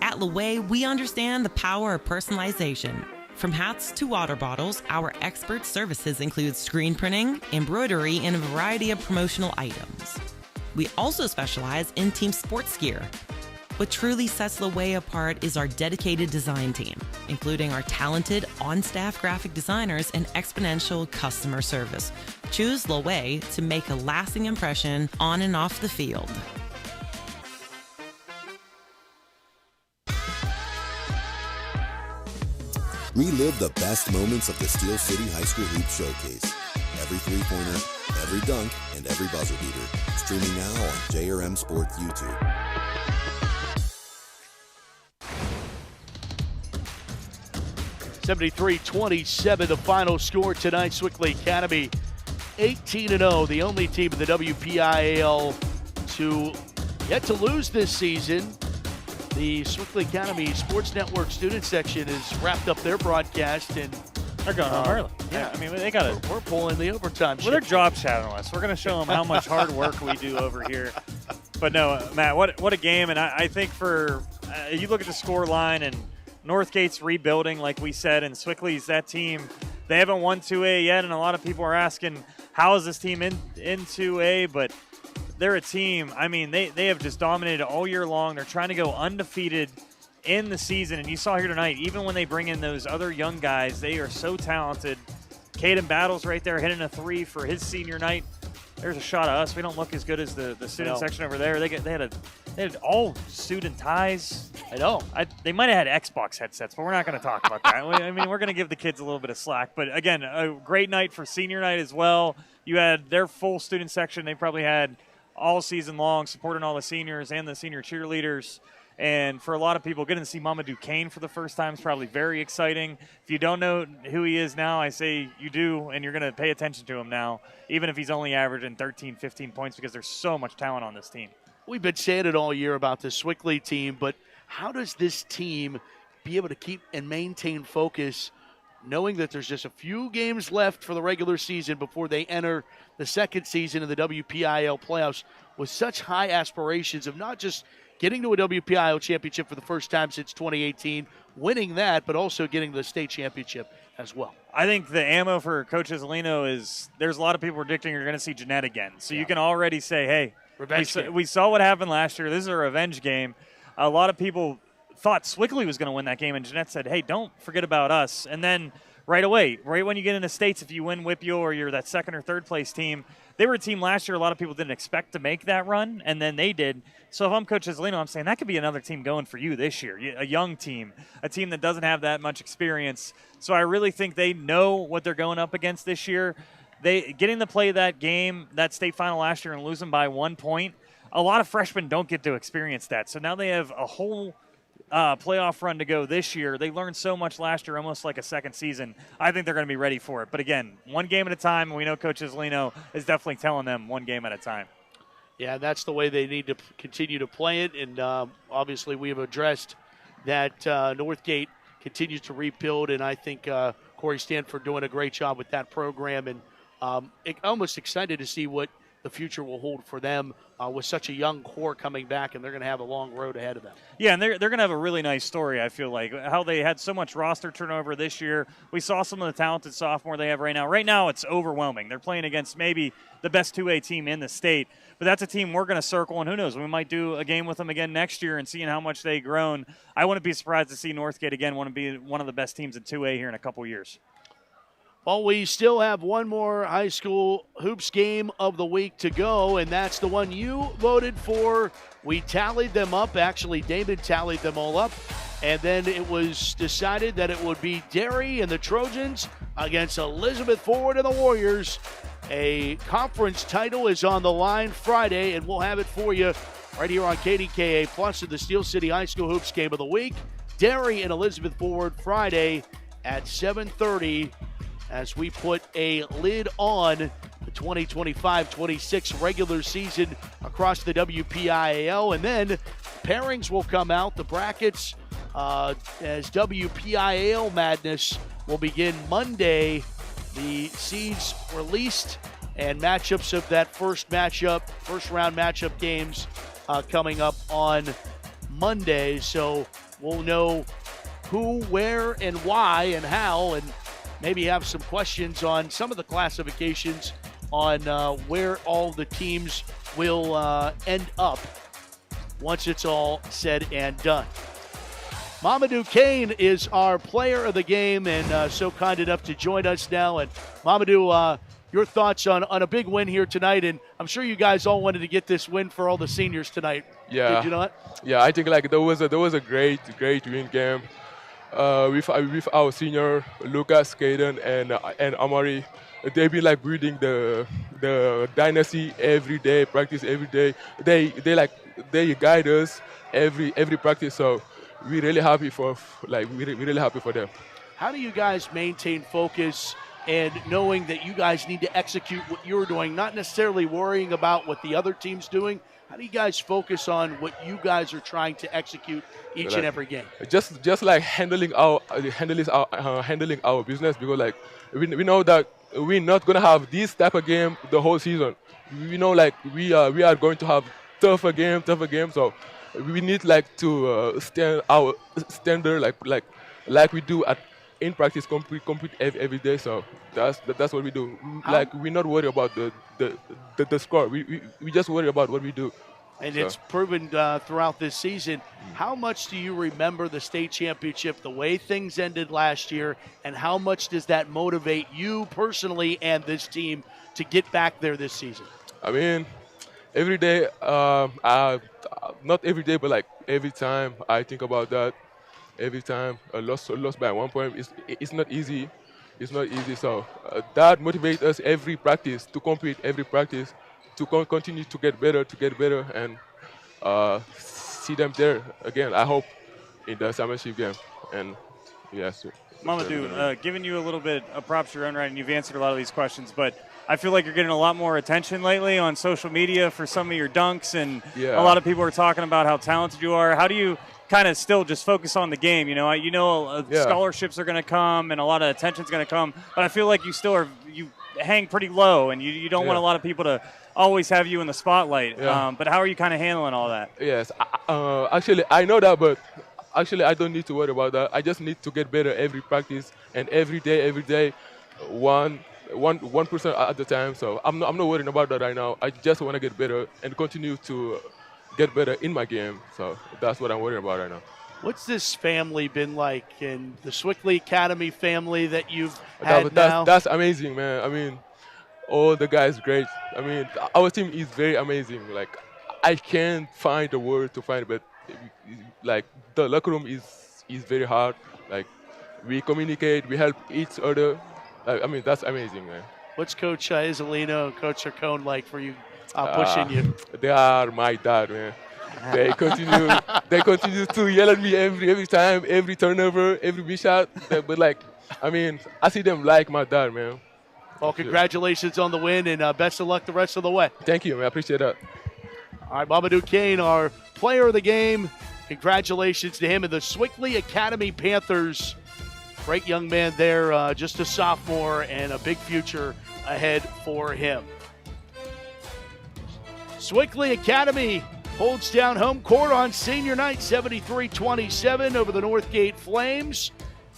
At Laway, we understand the power of personalization. From hats to water bottles, our expert services include screen printing, embroidery, and a variety of promotional items. We also specialize in team sports gear. What truly sets Laway apart is our dedicated design team, including our talented on-staff graphic designers and exponential customer service. Choose Laway to make a lasting impression on and off the field. Relive the best moments of the Steel City High School Hoop Showcase. Every three-pointer, every dunk, and every buzzer beater. Streaming now on JRM Sports YouTube. (73-27) the final score tonight. Sewickley Academy 18-0, the only team in the WPIAL to yet to lose this season. The Sewickley Academy Sports Network student section has wrapped up their broadcast, and they're going home early. Yeah, I mean, they got it. We're pulling the overtime. Well, they're job shadowing us. We're going to show them how much hard work we do over here. But no, Matt, what a game. And I think for you look at the score line, and Northgate's rebuilding, like we said, and Sewickley's that team. They haven't won 2A yet, and a lot of people are asking, how is this team in 2A? But they're a team. I mean, they have just dominated all year long. They're trying to go undefeated in the season. And you saw here tonight, even when they bring in those other young guys, they are so talented. Caden Battles right there hitting a 3 for his senior night. There's a shot of us. We don't look as good as the student section over there. They had all student ties. I know. They might have had Xbox headsets, but we're not going to talk about that. I mean, we're going to give the kids a little bit of slack. But again, a great night for senior night as well. You had their full student section. They probably had all season long, supporting all the seniors and the senior cheerleaders. And for a lot of people, getting to see Mama Duquesne for the first time is probably very exciting. If you don't know who he is now, I say you do, and you're going to pay attention to him now, even if he's only averaging 13, 15 points, because there's so much talent on this team. We've been saying it all year about the Sewickley team, but how does this team be able to keep and maintain focus, knowing that there's just a few games left for the regular season before they enter the second season of the WPIAL playoffs with such high aspirations of not just getting to a WPIAL championship for the first time since 2018, winning that, but also getting the state championship as well? I think the ammo for Coach Isolino is there's a lot of people predicting you're going to see Jeanette again. So you can already say, hey, we saw what happened last year. This is a revenge game. A lot of people thought Sewickley was going to win that game, and Jeanette said, hey, don't forget about us. And then right away, right when you get into states, if you win WPIAL or you're that second or third place team, they were a team last year a lot of people didn't expect to make that run, and then they did. So if I'm Coach Isolino, I'm saying that could be another team going for you this year, a young team, a team that doesn't have that much experience. So I really think they know what they're going up against this year. Getting to play that game, that state final last year, and losing by 1 point, a lot of freshmen don't get to experience that. So now they have a whole playoff run to go this year. They learned so much last year, almost like a second season. I think they're going to be ready for it. But again, one game at a time, and we know Coach Isolino is definitely telling them one game at a time. Yeah, that's the way they need to continue to play it. And obviously we have addressed that Northgate continues to rebuild, and I think Corey Stanford doing a great job with that program. And almost excited to see what the future will hold for them with such a young core coming back, and they're going to have a long road ahead of them. Yeah, and they're going to have a really nice story, I feel like, how they had so much roster turnover this year. We saw some of the talented sophomore they have right now. Right now, it's overwhelming. They're playing against maybe the best 2A team in the state, but that's a team we're going to circle, and who knows, we might do a game with them again next year and seeing how much they've grown. I wouldn't be surprised to see Northgate again want to be one of the best teams in 2A here in a couple years. Well, we still have one more high school hoops game of the week to go, and that's the one you voted for. We tallied them up. Actually, David tallied them all up. And then it was decided that it would be Derry and the Trojans against Elizabeth Forward and the Warriors. A conference title is on the line Friday, and we'll have it for you right here on KDKA Plus in the Steel City High School Hoops Game of the Week. Derry and Elizabeth Forward Friday at 7:30 as we put a lid on the 2025-26 regular season across the WPIAL. And then pairings will come out, the brackets, as WPIAL madness will begin Monday. The seeds released and matchups of that first round matchup games coming up on Monday. So we'll know who, where, and why and how, and maybe have some questions on some of the classifications on where all the teams will end up once it's all said and done. Mamadou Kane is our player of the game and so kind enough to join us now. And Mamadou, your thoughts on a big win here tonight, and I'm sure you guys all wanted to get this win for all the seniors tonight. Yeah. Did you not? Yeah, I think there was a great win game with our senior Lucas, Caden, and Amari. They've been building the dynasty every day, practice every day. They guide us every practice. So we're really happy for really happy for them. How do you guys maintain focus and knowing that you guys need to execute what you're doing, not necessarily worrying about what the other team's doing? How do you guys focus on what you guys are trying to execute each and every game? Just handling our business, because we know that we're not gonna have this type of game the whole season. We know we are going to have tougher game. So we need to stand our standard like we do in practice, compete every day. So that's what we do. We're not worried about the score. We just worry about what we do. And it's proven throughout this season. How much do you remember the state championship, the way things ended last year, and how much does that motivate you personally and this team to get back there this season? I mean, every day, not every day, but every time I think about that. Every time a loss by 1 point, it's not easy. It's not easy. So that motivates us every practice to compete, every practice to continue to get better, and see them there again. I hope in the championship game. And yes. Mamadou, giving you a little bit of props to your own right, and you've answered a lot of these questions, but I feel like you're getting a lot more attention lately on social media for some of your dunks, and a lot of people are talking about how talented you are. How do you kind of still just focus on the game? Scholarships are going to come and a lot of attention's going to come, but I feel like you hang pretty low, and you don't want a lot of people to always have you in the spotlight. But how are you kind of handling all that? Yes, actually I know that, but actually I don't need to worry about that. I just need to get better every practice and every day, 1% at the time. So I'm not worrying about that right now. I just want to get better and continue to get better in my game. So that's what I'm worried about right now. What's this family been like, and the Sewickley Academy family that you've had now? That's amazing, man. I mean, all the guys great. I mean, our team is very amazing. I can't find a word to find it, but the locker room is very hard. We communicate, we help each other. I mean, that's amazing, man. What's Coach Isolino and Coach Chacon like for you, pushing you? They are my dad, man. They continue to yell at me every time, every turnover, every big shot. But I mean, I see them like my dad, man. Well, congratulations on the win, and best of luck the rest of the way. Thank you, man. I appreciate that. All right, Mamadou Kane, our player of the game. Congratulations to him and the Sewickley Academy Panthers. Great young man there, just a sophomore, and a big future ahead for him. Sewickley Academy holds down home court on senior night, 73-27 over the Northgate Flames,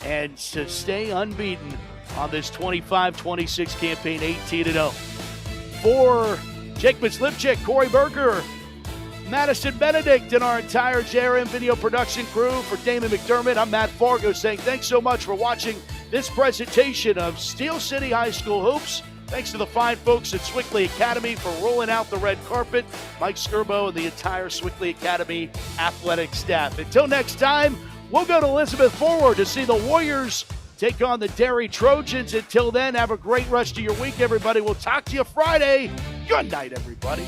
and to stay unbeaten on this 25-26 campaign, 18-0. For Jake Mislipchik, Corey Berger, Madison Benedict, and our entire JRM video production crew, for Damon McDermott, I'm Matt Fargo saying thanks so much for watching this presentation of Steel City High School Hoops. Thanks to the fine folks at Sewickley Academy for rolling out the red carpet, Mike Skirbo and the entire Sewickley Academy athletic staff. Until next time, We'll go to Elizabeth Forward to see the Warriors take on the Derry Trojans. Until then, have a great rest of your week, everybody. We'll talk to you Friday. Good night, everybody.